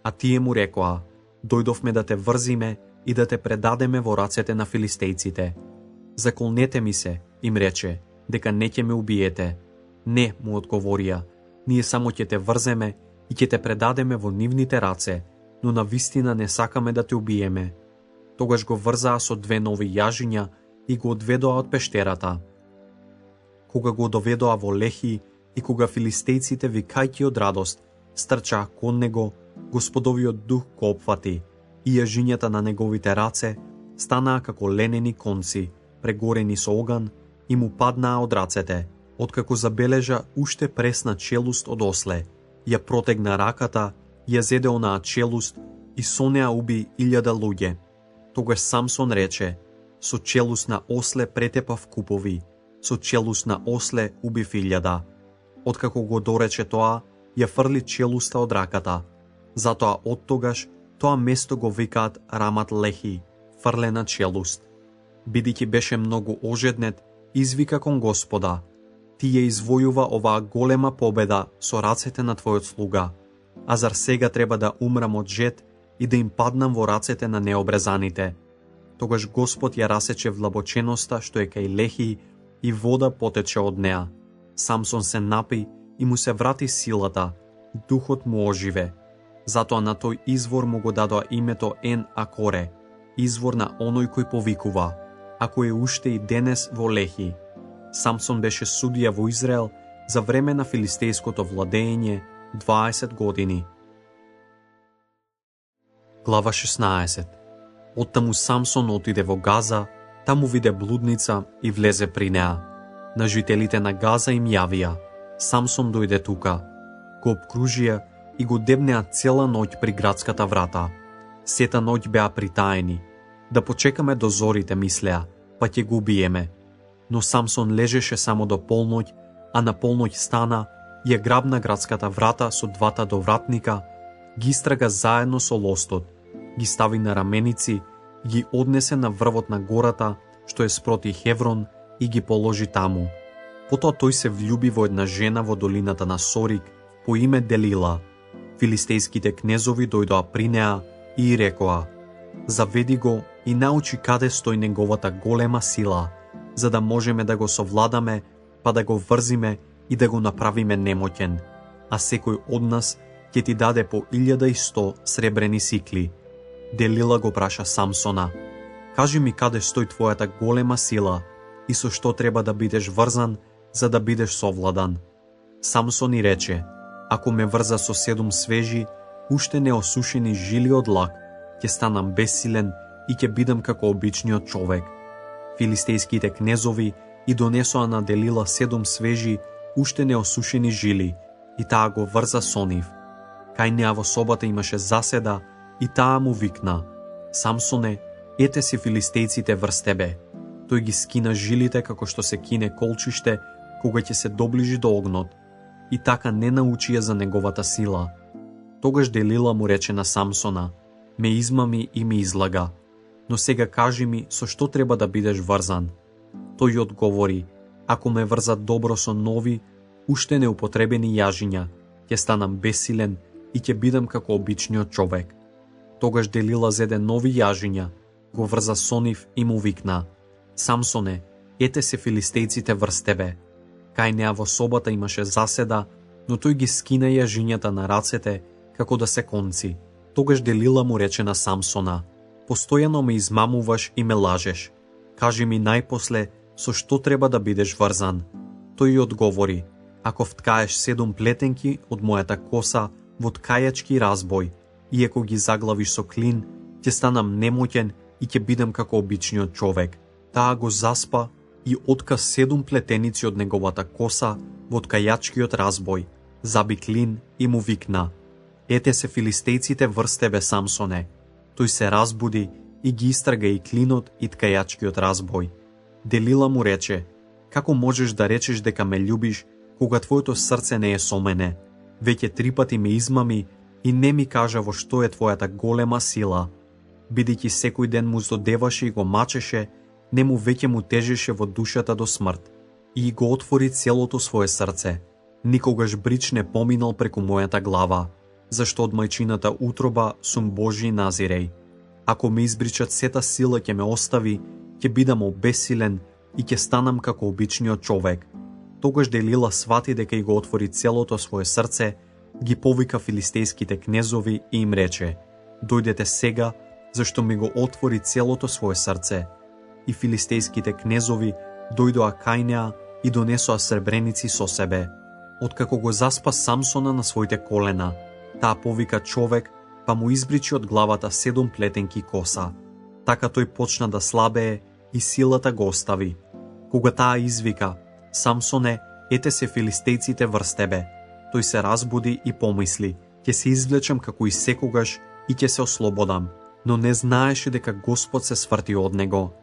А тие му рекоа: дојдовме да те врзиме и да те предадеме во рацете на филистејците. Заколнете ми се, им рече, дека не ќе ме убиете. Не, му одговорија, ние само ќе те врземе и ќе те предадеме во нивните раце, но на вистина не сакаме да те убиеме. Тогаш го врзаа со 2 нови јажиња и го одведоа од пештерата. Кога го доведоа во Лехи и кога филистејците, викајќи од радост, стрчаа кон него, Господовиот дух го опфати и јажињата на неговите раце станаа како ленени конци, прегорени со оган, и му паднаа од рацете, откако забележа уште пресна челуст од осле. Ја протегна раката, ја зеде онаа челуст и со неа уби 1000 луѓе. Тогаш Самсон рече: со челуст на осле претепав купови, со челуст на осле убив 1000. Откако го дорече тоа, ја фрли челуста од раката. Затоа оттогаш тоа место го викаат Рамат Лехи, фрлена челуст. Бидејќи беше многу ожеднет, извика кон Господа: ти ја извојува оваа голема победа со рацете на твојот слуга, а зар сега треба да умрам од жет и да им паднам во рацете на необрезаните? Тогаш Господ ја расече влабоченоста што е кај Лехи и вода потече од неа. Самсон се напи и му се врати силата, духот му оживе. Затоа на тој извор му го дадоа името Ен Акоре, извор на оној кој повикува, а кој е уште и денес во Лехи. Самсон беше судија во Израел за време на филистејското владење 20 години. Глава 16. Оттаму Самсон отиде во Газа, таму виде блудница и влезе при неа. На жителите на Газа им јавија: Самсон дојде тука. Го обкружија и го дебнеа цела ноќ при градската врата. Сета ноќ беа притаени. Да почекаме до зорите, мислеа, па ќе го убиеме. Но Самсон лежеше само до полноќ, а на полноќ стана, ја грабна градската врата со 2 довратника, ги истрага заедно со лостот, ги стави на раменици, ги однесе на врвот на гората, што е спроти Хеврон, и ги положи таму. Потоа тој се влюби во една жена во долината на Сорик, по име Делила. Филистејските кнезови дојдоа при неа и рекоа: заведи го и научи каде стои неговата голема сила, за да можеме да го совладаме, па да го врзиме и да го направиме немоќен, а секој од нас ќе ти даде по 1100 сребрени сикли. Делила го праша Самсона: кажи ми каде стои твојата голема сила и со што треба да бидеш врзан, за да бидеш совладан. Самсон и рече: ако ме врза со 7 свежи, уште неосушени жили од лак, ќе станам бесилен и ќе бидам како обичниот човек. Филистејските кнезови и донесоа на Делила 7 свежи, уште неосушени жили, и таа го врза со нив. Кај неа во собата имаше заседа, и таа му викна: Самсоне, ете си филистејците врз тебе. Тој ги скина жилите како што се кине колчиште кога ќе се доближи до огнот, и така не научија за неговата сила. Тогаш Делила му рече на Самсона: ме измами и ми излага, но сега кажи ми со што треба да бидеш врзан. Тој одговори: ако ме врзат добро со нови, уште неупотребени јажиња, ќе станам бесилен и ќе бидам како обичниот човек. Тогаш Делила зеде нови јажиња, го врза со нив и му викна: Самсоне, ете се филистејците врз тебе. Кај неа во собата имаше заседа, но тој ги скина јажињата на рацете како да се конци. Тогаш Делила му рече на Самсона: постојано ме измамуваш и ме лажеш. Кажи ми најпосле со што треба да бидеш врзан. Тој одговори: ако вткаеш 7 плетенки од мојата коса во ткајачки разбој, и ако ги заглавиш со клин, ќе станам немоќен и ќе бидам како обичниот човек. Таа го заспа и отка 7 плетеници од неговата коса во ткајачкиот разбој, заби клин и му викна: ете се филистејците врз тебе, Самсоне. Тој се разбуди и ги истрага и клинот и ткајачкиот разбој. Делила му рече: како можеш да речеш дека ме љубиш, кога твоето срце не е со мене? Веќе 3 пати ме измами и не ми кажа во што е твојата голема сила. Бидејќи секој ден му здодеваше и го мачеше, нему веќе му тежеше во душата до смрт, и го отвори целото свое срце. Никогаш брич не поминал преку мојата глава, зашто од мајчината утроба сум Божи назиреј. Ако ме избричат, сета сила ќе ме остави, ќе бидам обесилен и ќе станам како обичниот човек. Тогаш Делила свати дека и го отвори целото свое срце, ги повика филистејските кнезови и им рече: дојдете сега, зашто ми го отвори целото свое срце. И филистејските кнезови дојдоа кај неа и донесоа сребреници со себе. Откако го заспа Самсона на своите колена, таа повика човек, па му избричи од главата 7 плетенки коса. Така тој почна да слабее и силата го остави. Кога таа извика: Самсоне, ете се филистејците врз тебе, тој се разбуди и помисли: ќе се извлечам како и секогаш и ќе се ослободам, но не знаеше дека Господ се сврти од него.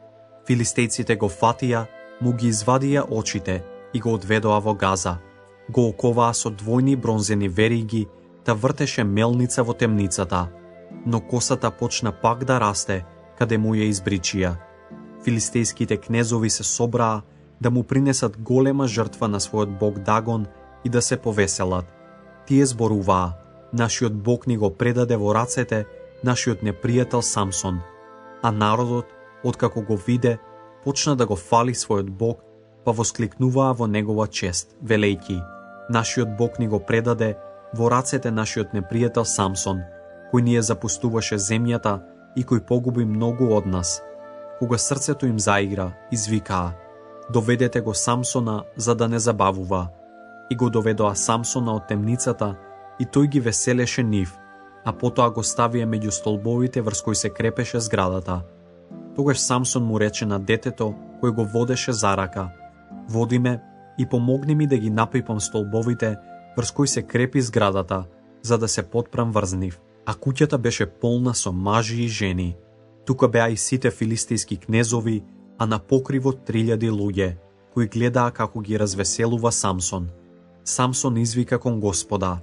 Филистејците го фатија, му ги извадија очите и го одведоа во Газа. Го оковаа со двојни бронзени вериги, та вртеше мелница во темницата, но косата почна пак да расте, каде му ја избричија. Филистејските кнезови се собраа да му принесат голема жртва на својот бог Дагон и да се повеселат. Тие зборуваа: нашиот бог ни го предаде во рацете нашиот непријател Самсон. А народот, откако го виде, почна да го фали својот бог, па воскликнуваа во негова чест, велејки: нашиот бог ни го предаде во рацете нашиот непријател Самсон, кој ни ја запустуваше земјата и кој погуби многу од нас. Кога срцето им заигра, извикаа: доведете го Самсона за да не забавува. И го доведоа Самсона од темницата и тој ги веселеше нив, а потоа го ставија меѓу столбовите врз кои се крепеше зградата. Тогаш Самсон му рече на детето кој го водеше за рака: води ме и помогни ми да ги напипам столбовите врз кои се крепи зградата, за да се потпрам врз нив. А куќата беше полна со мажи и жени. Тука беа и сите филистејски кнезови, а на покривот 3000 луѓе, кои гледаа како ги развеселува Самсон. Самсон извика кон Господа: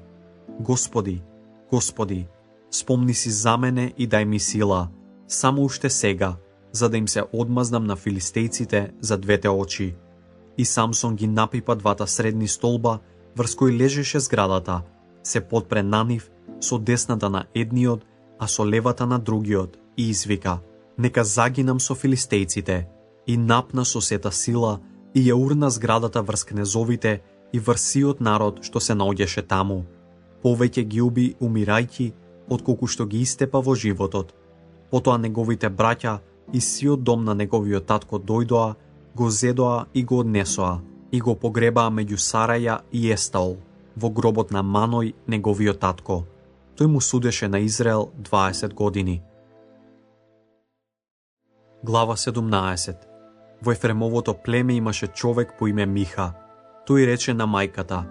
Господи, Господи, спомни си за мене и дај ми сила, само уште сега, за да им се одмазнам на филистејците за двете очи. И Самсон ги напипа двата средни столба, врз кои лежеше зградата, се потпре на нив, со десната на едниот, а со левата на другиот, и извика: нека загинам со филистејците. И напна со сета сила и ја урна зградата врз кнезовите и врз сиот народ што се наоѓаше таму. Повеќе ги уби умирајќи, отколку што ги истепа во животот. Потоа неговите браќа и сиот дом на неговиот татко дојдоа, го зедоа и го однесоа, и го погребаа меѓу Сараја и Естаол, во гробот на Маној, неговиот татко. Тој му судеше на Израел 20 години. Глава 17. Во Ефремовото племе имаше човек по име Миха. Тој рече на мајката: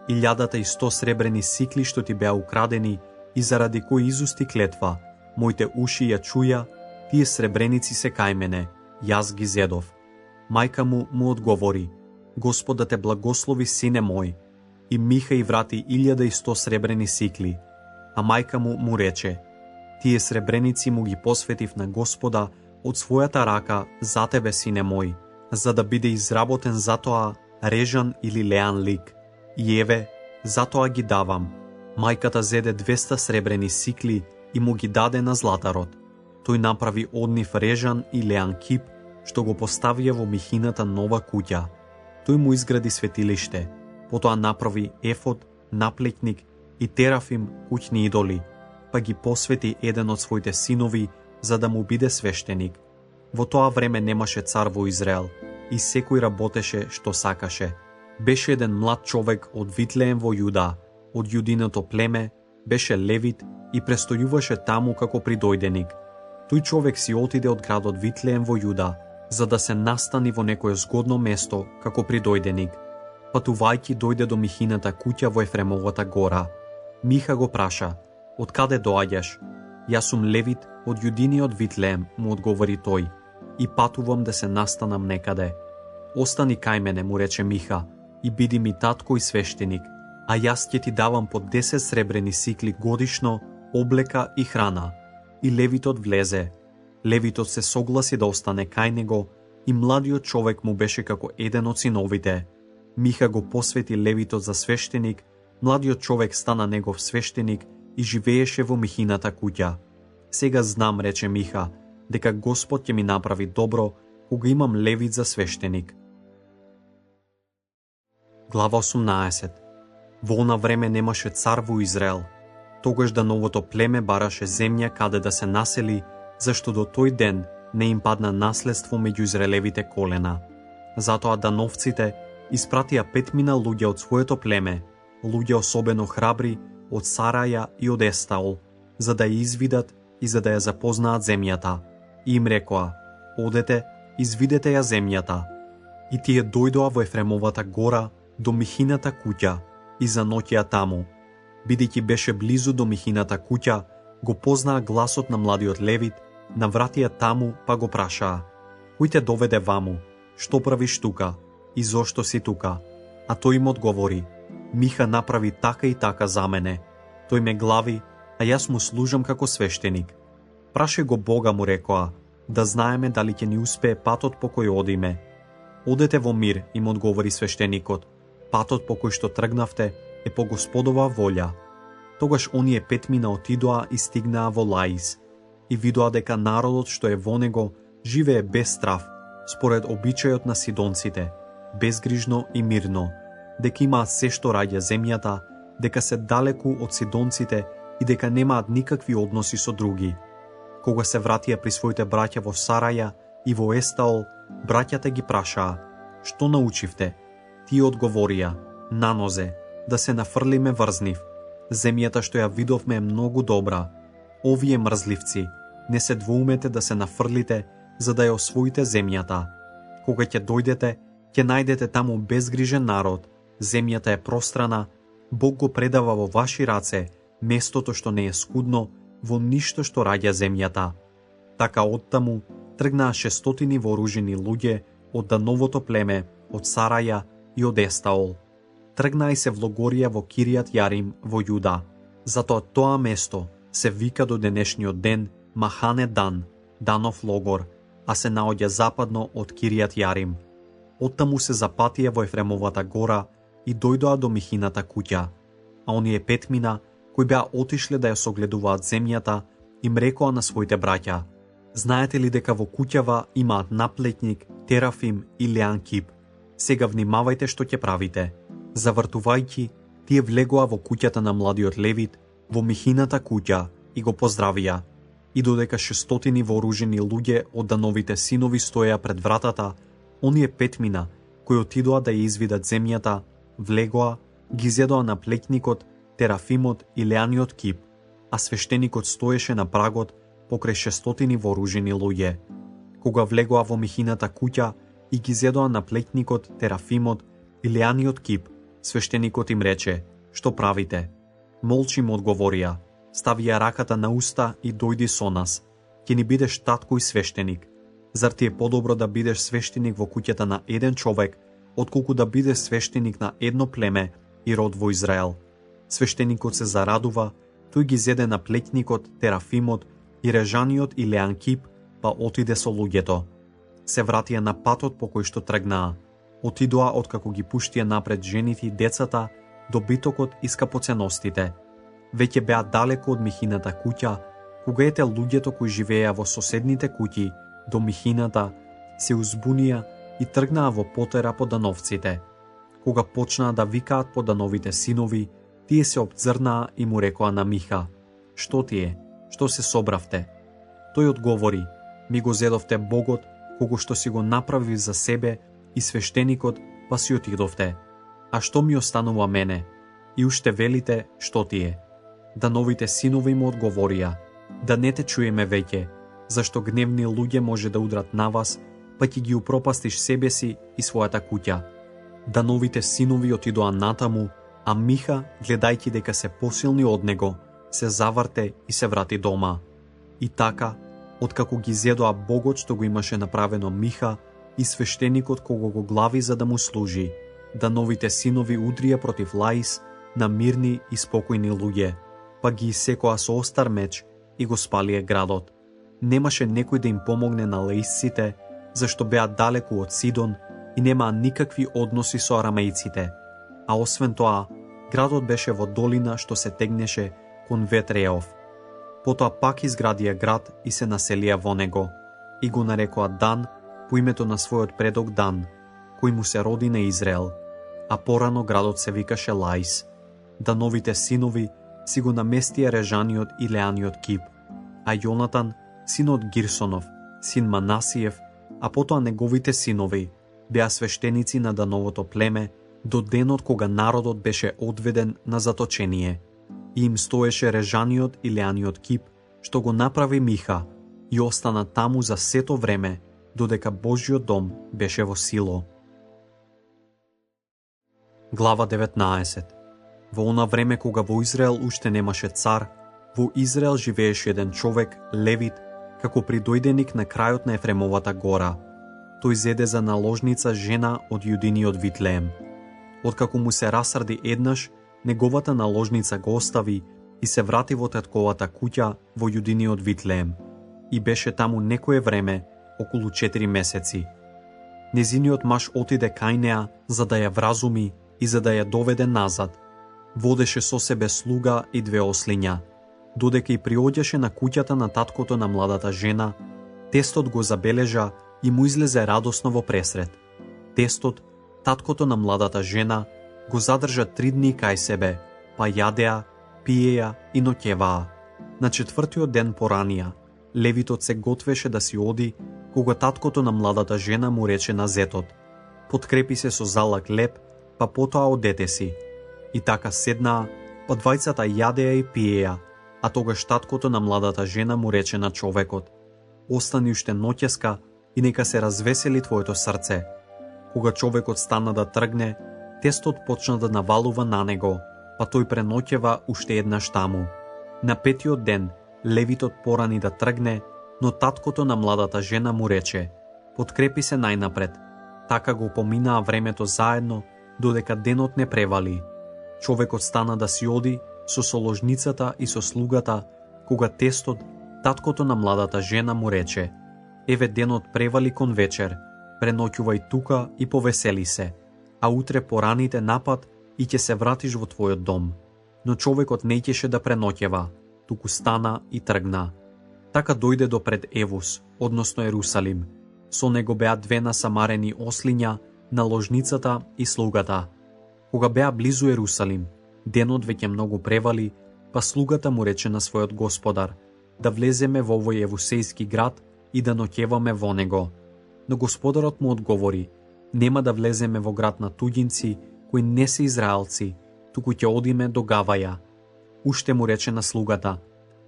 1100 сребрени сикли што ти беа украдени и заради кои изусти клетва, моите уши ја чуја, тие сребреници се кај мене, јас ги зедов. Мајка му одговори: Господ да те благослови, сине мој. И Миха и врати 1100 сребрени сикли. А мајка му рече: тие сребреници му ги посветив на Господа од својата рака за тебе, сине мој, за да биде изработен за тоа режан или леан лик. И еве, затоа ги давам. Мајката зеде 200 сребрени сикли и му ги даде на златарот. Тој направи од нив режан и леан кип, што го поставија во Михината нова куќа. Тој му изгради светилиште, потоа направи ефод, наплетник и терафим куќни идоли, па ги посвети еден од своите синови за да му биде свештеник. Во тоа време немаше цар во Израел и секој работеше што сакаше. Беше еден млад човек од Витлеем во Јуда, од јудиното племе, беше левит и престојуваше таму како придојденик. Тој човек си отиде од градот Витлеем во Јуда, за да се настани во некое згодно место како придојденик. Патувајќи дојде до Михината куќа во Ефремовата гора. Миха го праша: од каде доаѓаш? Јас сум левит од јудиниот Витлеем, му одговори тој, и патувам да се настанам некаде. Остани кај мене, му рече Миха, и биди ми татко и свештеник, а јас ќе ти давам по 10 сребрени сикли годишно, облека и храна. И левитот влезе. Левитот се согласи да остане кај него и младиот човек му беше како еден од синовите. Миха го посвети левитот за свештеник, младиот човек стана негов свештеник и живееше во Михината куќа. Сега знам, рече Миха, дека Господ ќе ми направи добро кога имам левит за свештеник. Глава 18. Во она време немаше цар во Израел. Тогаш Дановото племе бараше земја каде да се насели, зашто до тој ден не им падна наследство меѓу израелевите колена. Затоа Дановците испратија 5000 луѓе од своето племе, луѓе особено храбри, од Сараја и од Естаол, за да ја извидат и за да ја запознаат земјата. И им рекоа: одете, извидете ја земјата. И тие дојдоа во Ефремовата гора до Михината куќа и заноќија таму. Бидејќи беше близу до Михината куќа, го познаа гласот на младиот левит, навратија таму па го прашаа: кој те доведе ваму? Што правиш тука? И зошто си тука? А тој им одговори: Миха направи така и така за мене. Тој ме глави, а јас му служам како свештеник. Прашај го Бога, му рекоа, да знаеме дали ќе ни успее патот по кој одиме. Одете во мир, им одговори свештеникот. Патот по кој што тргнавте е по Господова волја. Тогаш оние 5000 отидоа и стигнаа во Лаис и видоа дека народот што е во него живее без страв, според обичајот на сидонците, безгрижно и мирно, дека имаат се што раѓа земјата, дека се далеку од сидонците и дека немаат никакви односи со други. Кога се вратија при своите браќа во Сараја и во Естаол, браќата ги прашаа: што научивте? Тие одговорија: на нозе, да се нафрлиме врз нив. Земјата што ја видовме е многу добра. Овие мрзливци, не се двоумете да се нафрлите за да ја освоите земјата. Кога ќе дојдете, ќе најдете таму безгрижен народ. Земјата е пространа, Бог го предава во ваши раце местото што не е скудно во ништо што раѓа земјата. Така оттаму тргнаа 600 вооружени луѓе од Дановото племе, од Сараја и од Естаол. Тргнаа и се влогорија во Киријат Јарим во Јуда. Затоа тоа место се вика до денешниот ден Махане Дан, Данов логор, а се наоѓа западно од Киријат Јарим. Оттаму се запатија во Ефремовата гора и дојдоа до Михината куќа. А оние 5000 кои беа отишле да ја согледуваат земјата, им рекоа на своите браќа: знаете ли дека во куќава имаат наплетник, терафим и леан кип? Сега внимавајте што ќе правите. Завртувајќи, тие влегоа во куќата на младиот левит, во Михината куќа, и го поздравија. И додека 600 вооружени луѓе од Дановите синови стоеа пред вратата, оние 5000 кои отидоа да ја извидат земјата, влегоа, ги зедоа на плекникот, терафимот и леаниот кип, а свештеникот стоеше на прагот покрај 600 вооружени луѓе. Кога влегоа во михината куќа и ги зедоа на плекникот, терафимот и леаниот кип, свештеникот им рече: "Што правите?" Молчи му одговорија: "Стави ја раката на уста и дојди со нас. Ќе ни бидеш татко и свештеник. Зар ти е подобро да бидеш свештеник во куќата на еден човек, отколку да бидеш свештеник на едно племе и род во Израел?" Свештеникот се зарадува, тој ги зеде на плекникот, терафимот и режаниот и леан кип, па отиде со луѓето. Се вратија на патот по кој што тргнаа. Отидоа откако ги пуштија напред жените и децата, добитокот и скапоценностите. Веќе беа далеко од михината куќа, кога ете луѓето кои живееа во соседните куќи до михината се узбунија и тргнаа во потера по дановците. Кога почнаа да викаат по дановите синови, тие се обцрнаа и му рекоа на Миха: "Што ти е? Што се собравте?" Тој одговори: "Ми го зедовте Богот, кого што си го направи за себе, и свештеникот, па си отидовте. А што ми останува мене? И уште велите, што ти е?" Дановите синови му одговорија: "Да не те чуеме веќе, зашто гневни луѓе може да удрат на вас, па ќе ги упропастиш себе си и својата куќа." Дановите синови отидоа натаму, а Миха, гледајќи дека се посилни од него, се заврте и се врати дома. И така, откако ги зедоа Богот што го имаше направено Миха и свештеникот кого го глави за да му служи, Дановите синови удрија против Лаис на мирни и спокојни луѓе, па ги исекоа со остар меч и го спалие градот. Немаше некој да им помогне на лаисците, зашто беа далеку од Сидон и немаа никакви односи со арамејците. А освен тоа, градот беше во долина што се тегнеше кон Ветреов. Потоа пак изградија град и се населија во него, и го нарекоа Дан по името на својот предок Дан, кој му се роди на Израел, а порано градот се викаше Лаис. Дановите синови си го наместија режаниот и леаниот кип, а Јонатан, синот Гирсонов, син Манасиев, а потоа неговите синови, беа свештеници на Дановото племе до денот кога народот беше одведен на заточение. И им стоеше режаниот и леаниот кип, што го направи Миха, и остана таму за сето време, додека Божјиот дом беше во Сило. Глава 19. Во она време кога во Израел уште немаше цар, во Израел живееше еден човек, Левит, како придојденик на крајот на Ефремовата гора. Тој зеде за наложница жена од јудиниот Витлеем. Откако му се расрди еднаш, неговата наложница го остави и се врати во татковата куќа во јудиниот Витлеем и беше таму некое време, околу 4 месеци. Незиниот маж отиде кај неа за да ја вразуми и за да ја доведе назад. Водеше со себе слуга и 2 ослиња. Додека и приоѓаше на куќата на таткото на младата жена, тестот го забележа и му излезе радосно во пресред. Тестот, таткото на младата жена, го задржа 3 дни кај себе, па јадеа, пиеја и ноќеваа. На 4тиот ден поранија, Левитот се готвеше да си оди, кога таткото на младата жена му рече на зетот: "Подкрепи се со залак леп, па потоа одете си." И така седнаа, па двајцата јадеа и пиеја, а тогаш таткото на младата жена му рече на човекот: "Остани уште ноќеска и нека се развесели твоето срце." Кога човекот стана да тргне, тестот почна да навалува на него, па тој преноќева уште еднаш таму. На 5тиот ден, Левитот порани да тргне, но таткото на младата жена му рече: "Подкрепи се најнапред." Така го поминаа времето заедно, додека денот не превали. Човекот стана да си оди со соложницата и со слугата, кога тестот, таткото на младата жена му рече: "Еве денот превали кон вечер, преноќувај тука и повесели се, а утре пораните напад и ќе се вратиш во твојот дом." Но човекот не ќеше да преноќева, туку стана и тргна. Така дојде до пред Евус, односно Ерусалим. Со него беа 2 насамарени ослиња, наложницата и слугата. Кога беа близу Ерусалим, денот веќе многу превали, па слугата му рече на својот господар да влеземе во овој евусејски град и да ноќеваме во него. Но господарот му одговори: Нема да влеземе во град на туѓинци, кои не се израелци, туку ќе одиме до Гаваја. Уште му рече на слугата: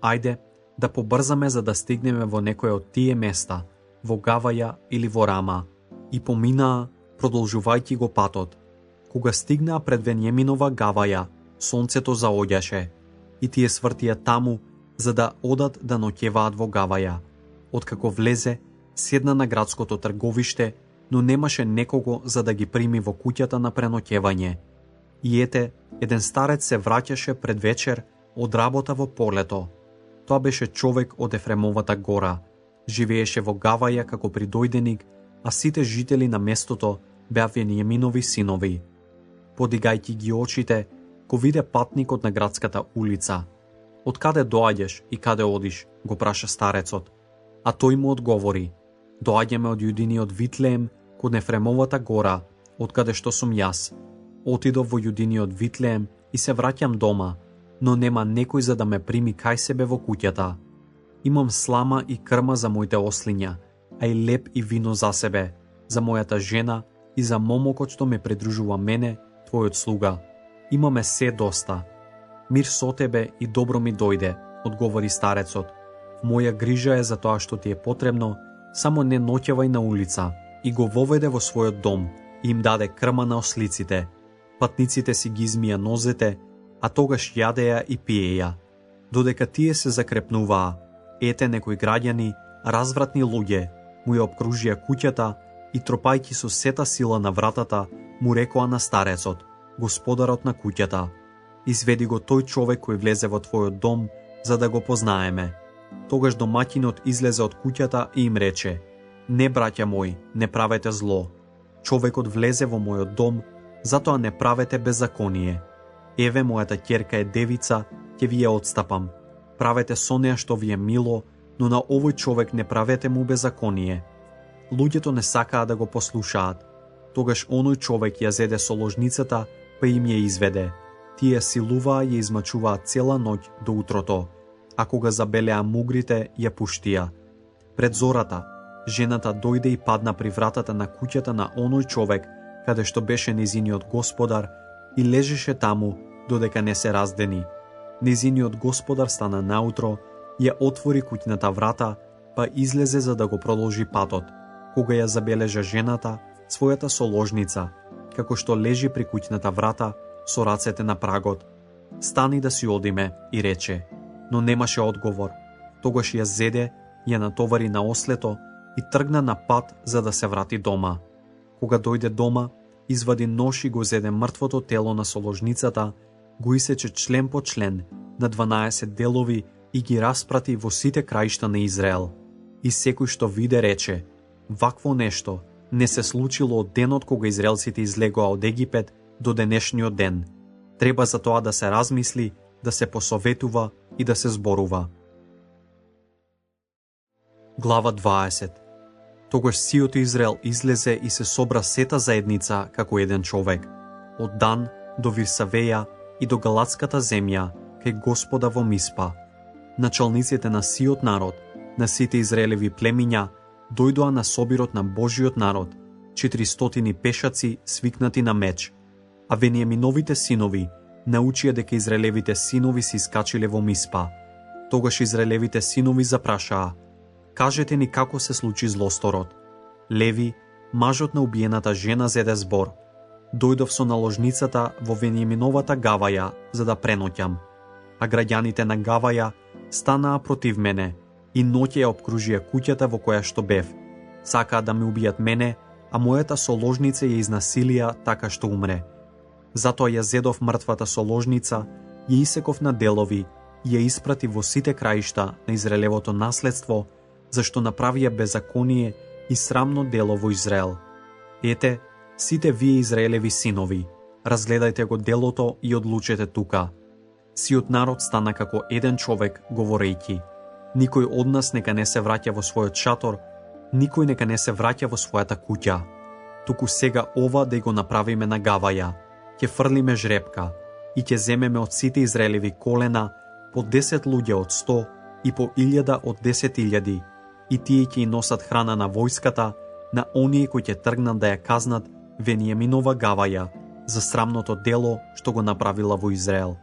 ајде, да побрзаме за да стигнеме во некој од тие места, во Гаваја или во Рама. И поминаа, продолжувајќи го патот. Кога стигнаа пред Венјаминова Гаваја, сонцето заоѓаше, и тие свртија таму, за да одат да ноќеваат во Гаваја. Откако влезе, седна на градското трговиште, но немаше некого за да ги прими во куќата на преноќевање. И ете, еден старец се враќаше пред вечер од работа во полето. Тоа беше човек од Ефремовата гора. Живееше во Гаваја како придојденик, а сите жители на местото беа Венијаминови синови. Подигајќи ги очите, го виде патникот на градската улица. Од каде доаѓаш и каде одиш, го праша старецот. А тој му одговори: доаѓаме од јудиниот Витлеем, код Ефремовата гора, од каде што сум јас. Отидов во јудиниот Витлеем и се враќам дома, но нема некој за да ме прими кај себе во куќата. Имам слама и крма за моите ослиња, а и леп и вино за себе, за мојата жена и за момокот што ме придружува мене, твојот слуга. Имаме се доста. Мир со тебе и добро ми дојде, одговори старецот. Моја грижа е за тоа што ти е потребно, само не ноќевај на улица. И го воведе во својот дом и им даде крма на ослиците. Патниците си ги измија нозете, а тогаш јадеја и пиеја. Додека тие се закрепнуваа, ете некои граѓани, развратни луѓе, му ја обкружија куќата и тропајќи со сета сила на вратата, му рекоа на старецот, господарот на куќата: изведи го тој човек кој влезе во твојот дом, за да го познаеме. Тогаш домаќинот излезе од куќата и им рече: не, браќа мои, не правете зло. Човекот влезе во мојот дом, затоа не правете беззаконие. Еве, мојата ќерка е девица, ќе ви ја отстапам. Правете со неа што ви е мило, но на овој човек не правете му беззаконие. Луѓето не сакаа да го послушаат. Тогаш оној човек ја зеде со ложницата, па им ја изведе. Тие силуваа ја измачуваа цела ноќ до утрото, а кога забелеа мугрите, ја пуштија. Пред зората, жената дојде и падна при вратата на куќата на оној човек, каде што беше незиниот господар, и лежеше таму, додека не се раздени. Незиниот господар стана наутро, ја отвори куќната врата, па излезе за да го продолжи патот, кога ја забележа жената, својата соложница, како што лежи при куќната врата, со рацете на прагот. Стани да си одиме, и рече, но немаше одговор. Тогаш ја зеде, ја натовари на ослето и тргна на пат за да се врати дома. Кога дојде дома, извади нож и го зеде мртвото тело на соложницата, го исече член по член на 12 делови и ги распрати во сите краишта на Израел. И секој што виде рече: вакво нешто не се случило од денот кога израелците излегоа од Египет до денешниот ден. Треба за тоа да се размисли, да се посоветува и да се зборува. Глава 20. Тогаш сиот Израел излезе и се собра сета заедница како еден човек, од Дан до Вирсавеја и до Галатската земја, кај Господа во Миспа. Началниците на сиот народ, на сите Израелеви племиња, дојдоа на собирот на Божиот народ, 400 пешаци свикнати на меч, а Венијаминовите синови научија дека Израелевите синови се искачиле во Миспа. Тогаш Израелевите синови запрашаа: кажете ни како се случи злосторот. Леви, мажот на убиената жена, зеде збор: дојдов со наложницата во Венијаминовата Гаваја за да преноќам. А граѓаните на Гаваја станаа против мене и ноќе ја обкружија куќата во која што бев. Сакаа да ме убијат мене, а мојата соложница ја изнасилија така што умре. Затоа ја зедов мртвата соложница, ја исеков на делови и ја испрати во сите краишта на Израелевото наследство, зашто направија беззаконие и срамно дело во Израел. Ете, сите вие Израелеви синови, разгледајте го делото и одлучете тука. Сиот народ стана како еден човек, говорејќи: никој од нас нека не се враќа во својот шатор, никој нека не се враќа во својата куќа. Туку сега ова да го направиме на Гаваја, ќе фрлиме жрепка и ќе земеме од сите Израелеви колена по 10 луѓе од 100 и по 1000 од 10.000, и тие ќе носат храна на војската, на оние кои ќе тргнат да ја казнат Венијаминова гаваја за срамното дело што го направила во Израел.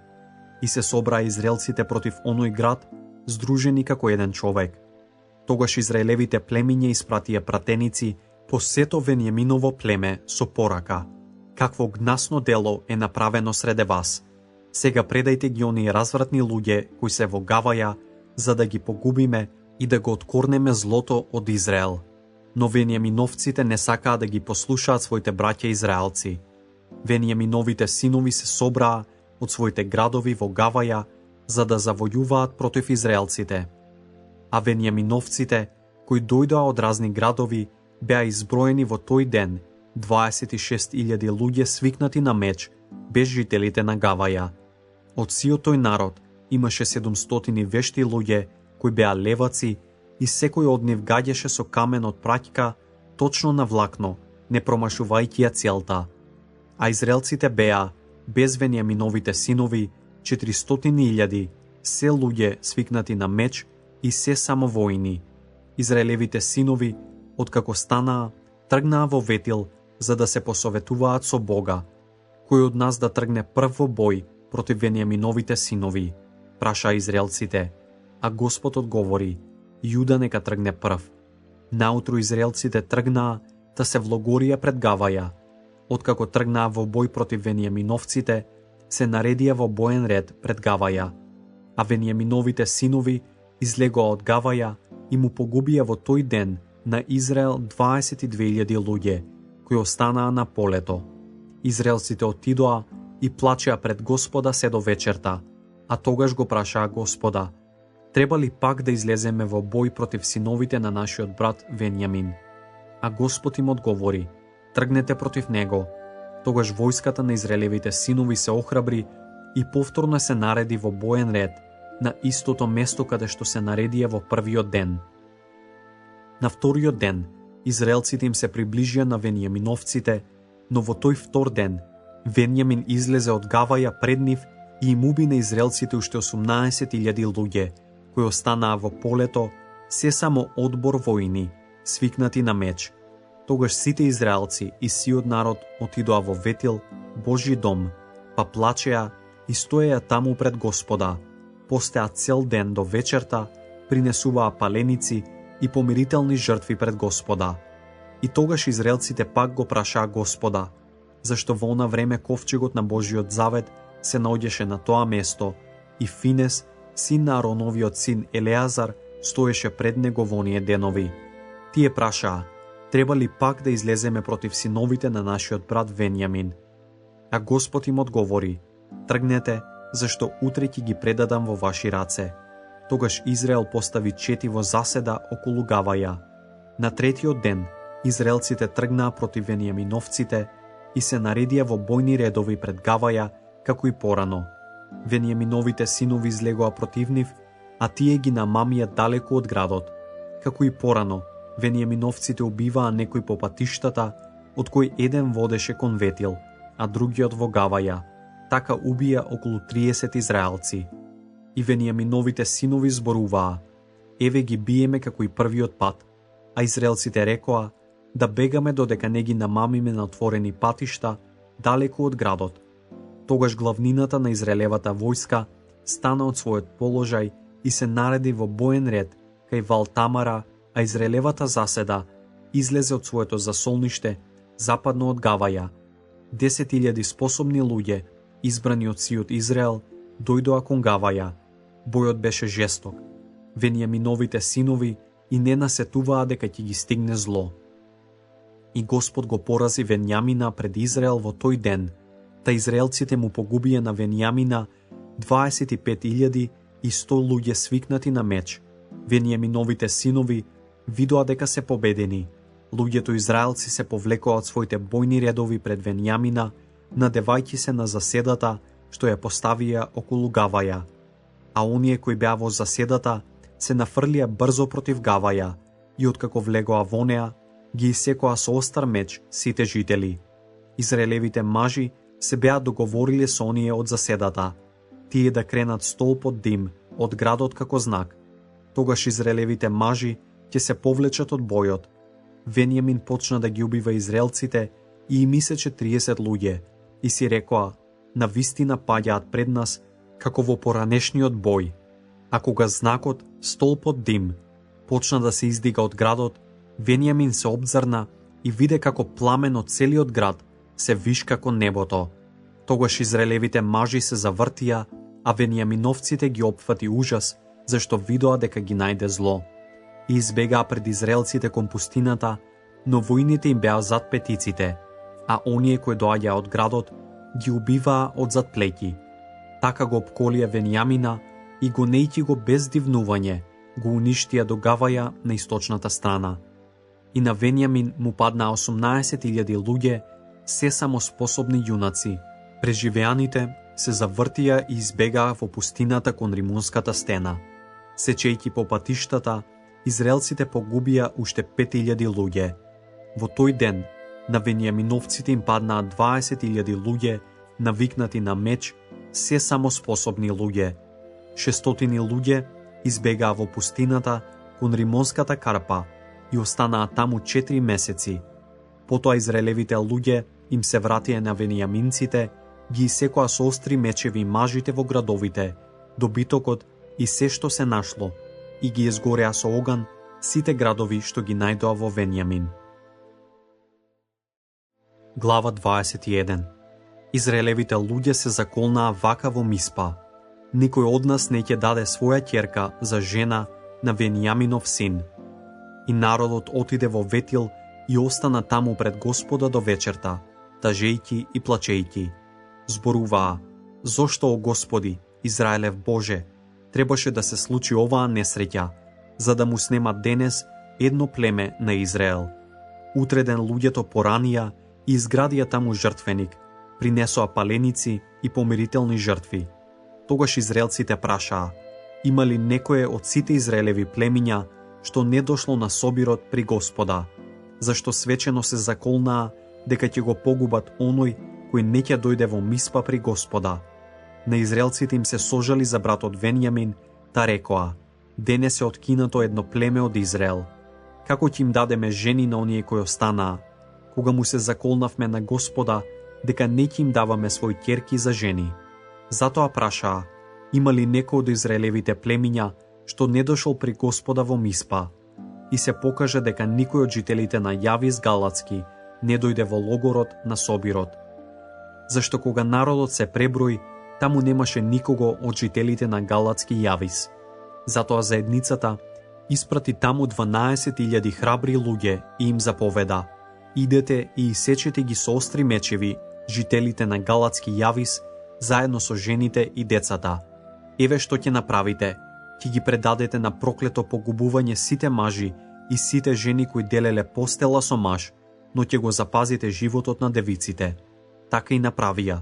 И се собраа израелците против оној град, здружени како еден човек. Тогаш израелевите племиња испратија пратеници по сето Венијаминово племе со порака: какво гнасно дело е направено среде вас. Сега предајте ги оние развратни луѓе кои се во гаваја, за да ги погубиме и да го откорнеме злото од Израел. Но Венијаминовците не сакаа да ги послушаат своите браќа израелци. Венијаминовите синови се собраа од своите градови во гаваја за да завојуваат против израелците. А Венијаминовците, кои дојдоа од разни градови, беа изброени во тој ден 26.000 луѓе свикнати на меч, без жителите на гаваја. Од сиот тој народ имаше 700 вешти луѓе кои беа леваци и секој од нив гаѓаше со камен од праќка точно на влакно, не промашувајќи ја целта. А израелците беа, без Венијаминовите синови, 400.000, се луѓе свикнати на меч и се само воини. Израелевите синови, откако станаа, тргнаа во Ветил за да се посоветуваат со Бога. Кој од нас да тргне прв во бој против Венијаминовите синови? Праша израелците, а Господ одговори: Јуда нека тргне прв. Наутро израелците тргнаа да се влогорија пред гаваја. Откако тргнаа во бој против Венијаминовците, се наредија во боен ред пред гаваја. А Венијаминовите синови излегоа од гаваја и му погубија во тој ден на Израел 22.000 луѓе, кои останаа на полето. Израелците отидоа и плачеа пред Господа се до вечерта, а тогаш го прашаа Господа: треба ли пак да излеземе во бој против синовите на нашиот брат Венијамин? А Господ им одговори: тргнете против него. Тогаш војската на израелевите синови се охрабри и повторно се нареди во боен ред на истото место каде што се наредија во првиот ден. На вториот ден израелците им се приближија на Венијаминовците, но во тој втор ден Венијамин излезе од гаваја пред нив и им уби на израелците уште 18.000 луѓе, кои останаа во полето, се само одбор воини, свикнати на меч. Тогаш сите израелци и сиот народ отидоа во Ветил, Божји дом, па плачеа и стоеа таму пред Господа. Постеа цел ден до вечерта, принесуваа паленици и помирителни жртви пред Господа. И тогаш израелците пак го прашаа Господа: зашто во она време ковчегот на Божјиот завет се наоѓаше на тоа место и Финес, син на Ароновиот син Елеазар, стоеше пред него во оние денови. Тие прашаа: треба ли пак да излеземе против синовите на нашиот брат Венијамин? А Господ им одговори: тргнете, зашто утре ќе ги предадам во ваши раце. Тогаш Израел постави четиво заседа околу гаваја. На третиот ден израелците тргнаа против Венијаминовците и се наредија во бојни редови пред гаваја, како и порано. Венијаминовите синови излегоа против нив, а тие ги намамија далеку од градот. Како и порано, Венијаминовците убиваа некои по патиштата, од кој еден водеше кон Ветил, а другиот во гаваја. Така убија околу 30 израелци. И Венијаминовите синови зборуваа: еве ги биеме како и првиот пат. А израелците рекоа: да бегаме додека не ги намамиме на отворени патишта, далеку од градот. Тогаш главнината на израелевата војска стана од својот положај и се нареди во боен ред кај Вал-Тамара, а израелевата заседа излезе од своето засолниште западно од гаваја. 10.000 способни луѓе, избрани од сиот Израел, дојдоа кон гаваја. Бојот беше жесток. Венијаминовите синови и не насетуваа дека ќе ги стигне зло. И Господ го порази Венијамина пред Израел во тој ден, та израелците му погубија на Венијамина 25.100 луѓе свикнати на меч. Венијаминовите синови видоа дека се победени. Луѓето израелци се повлекоа од своите бојни редови пред Венијамина, надевајќи се на заседата што ја поставија околу гаваја. А оние кои беа во заседата се нафрлија брзо против гаваја и откако влегоа во неа, ги исекоа со остар меч сите жители. Израелевите мажи се беа договориле со оние од заседата, тие да кренат столб од дим од градот како знак. Тогаш израелевите мажи ќе се повлечат од бојот. Венијамин почна да ги убива израелците и им исече 30 луѓе, и си рекоа, на вистина паѓаат пред нас, како во поранешниот бој. А кога знакот, столпот дим, почна да се издига од градот, Венијамин се обзрна и виде како пламен од целиот град се вишка кон небото. Тогаш израелевите мажи се завртија, а венијаминовците ги опфати ужас, зашто видоа дека ги најде зло. И избегаа пред израелците кон пустината, но војните им беа зад петиците, а оние кои доаѓаа од градот ги убиваа од зад плеќи. Така го опколија Венијамина и гонејќи го без дивнување, го уништија до Гаваја на источната страна. И на Венијамин му паднаа 18.000 луѓе, се само способни јунаци. Преживеаните се завртија и избегаа во пустината кон Римонската стена. Сечејќи по патиштата, израелците погубија уште 5.000 луѓе. Во тој ден, на венијаминовците им паднаа 20.000 луѓе, навикнати на меч, се само способни луѓе. 600 луѓе избегаа во пустината кон Римонската карпа и останаа таму 4 месеци. Потоа израелевите луѓе им се вратија на венијаминците, ги исекоа со остри мечеви мажите во градовите, добитокот и се што се нашло, и ги изгореа со оган сите градови што ги најдоа во Венијамин. Глава 21. Израелевите луѓе се заколнаа вака во Миспа. Никој од нас не ќе даде своја ќерка за жена на Венијаминов син. И народот отиде во Ветил и остана таму пред Господа до вечерта, тажејќи и плачејќи. Зборуваа: зошто, о Господи, Израелев Боже, требаше да се случи оваа несреќа, за да му снемат денес едно племе на Израел. Утреден луѓето поранија и изградија таму жртвеник, принесоа паленици и помирителни жртви. Тогаш израелците прашаа: има ли некое од сите Израелеви племиња што не дошло на собирот при Господа, зашто свечено се заколнаа дека ќе го погубат оној кој не ќе дојде во Миспа при Господа? На израелците им се сожали за братот Венијамин, та рекоа: денес е откинато едно племе од Израел. Како ќе им дадеме жени на оние кои останаа, кога му се заколнавме на Господа дека не ќе им даваме свој ќерки за жени? Затоа прашаа: има ли некој од израелевите племиња што не дошол при Господа во Миспа? И се покаже дека никој од жителите на Јавис Галатски не дојде во логорот на собирот. Зашто кога народот се преброи, таму немаше никого од жителите на Галатски Јавис. Затоа заедницата испрати таму 12.000 храбри луѓе и им заповеда: идете и исечете ги со остри мечеви жителите на Галатски Јавис, заедно со жените и децата. Еве што ќе направите: ќе ги предадете на проклето погубување сите мажи и сите жени кои делеле постела со маж, но ќе го запазите животот на девиците. Така и направија.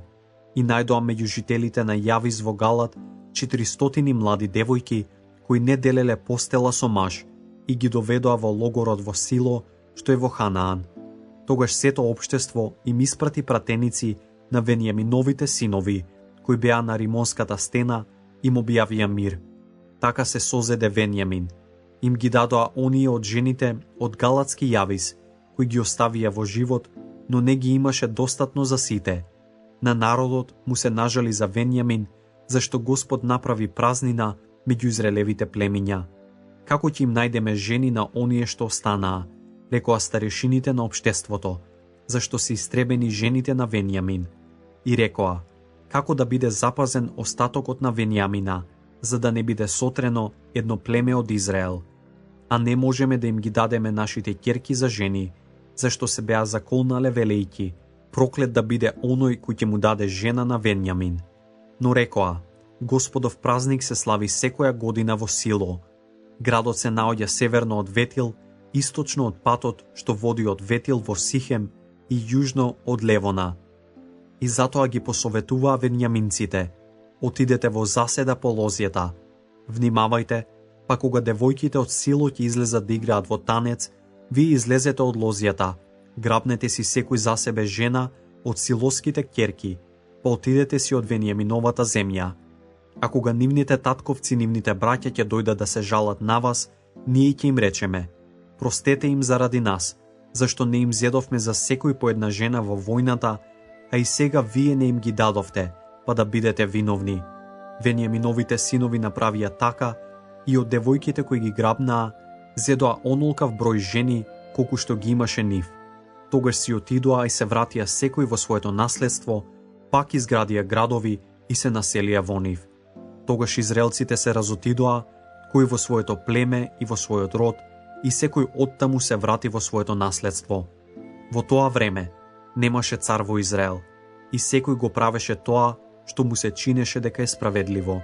И најдоа меѓу жителите на Јавис во Галат 400 млади девојки кои не делеле постела со маж и ги доведоа во логорот во Сило, што е во Ханаан. Тогаш сето општество им испрати пратеници на Венијаминовите синови, кои беа на Римонската стена, им објавија мир. Така се созеде Венијамин. Им ги дадоа оние од жените од Галатски Јавис, кои ги оставија во живот, но не ги имаше достатно за сите. На народот му се нажали за Венијамин, зашто Господ направи празнина меѓу израелевите племиња. Како ќе им најдеме жени на оние што останаа, рекоа старешините на општеството, зашто се истребени жените на Венијамин. И рекоа: како да биде запазен остатокот на Венијамина, за да не биде сотрено едно племе од Израел. А не можеме да им ги дадеме нашите ќерки за жени, зашто се беа заколнале велејки: проклет да биде оној кој ќе му даде жена на Венијамин. Но рекоа: Господов празник се слави секоја година во Сило. Градот се наоѓа северно од Ветил, источно од патот што води од Ветил во Сихем и јужно од Левона. И затоа ги посоветуваа венијаминците: отидете во заседа по лозјата. Внимавајте, па кога девојките од Сило ќе излезат да играат во танец, ви излезете од лозјата, грабнете си секој за себе жена од силоските ќерки, па отидете си од Венијаминовата земја. А кога нивните татковци, нивните браќа ќе дојдат да се жалат на вас, ние ќе им речеме: простете им заради нас, Зашто не им зедовме за секој по една жена во војната, а и сега вие не им ги дадовте, па да бидете виновни. Венијаминовите синови направија така и од девојките кои ги грабнаа, зедоа онолкав број жени колку што ги имаше нив. Тогаш си отидоа и се вратија секој во своето наследство, пак изградија градови и се населија во нив. Тогаш израелците се разотидоа, кој во своето племе и во својот род, и секој оттаму се врати во своето наследство. Во тоа време немаше цар во Израел, и секој го правеше тоа што му се чинеше дека е справедливо.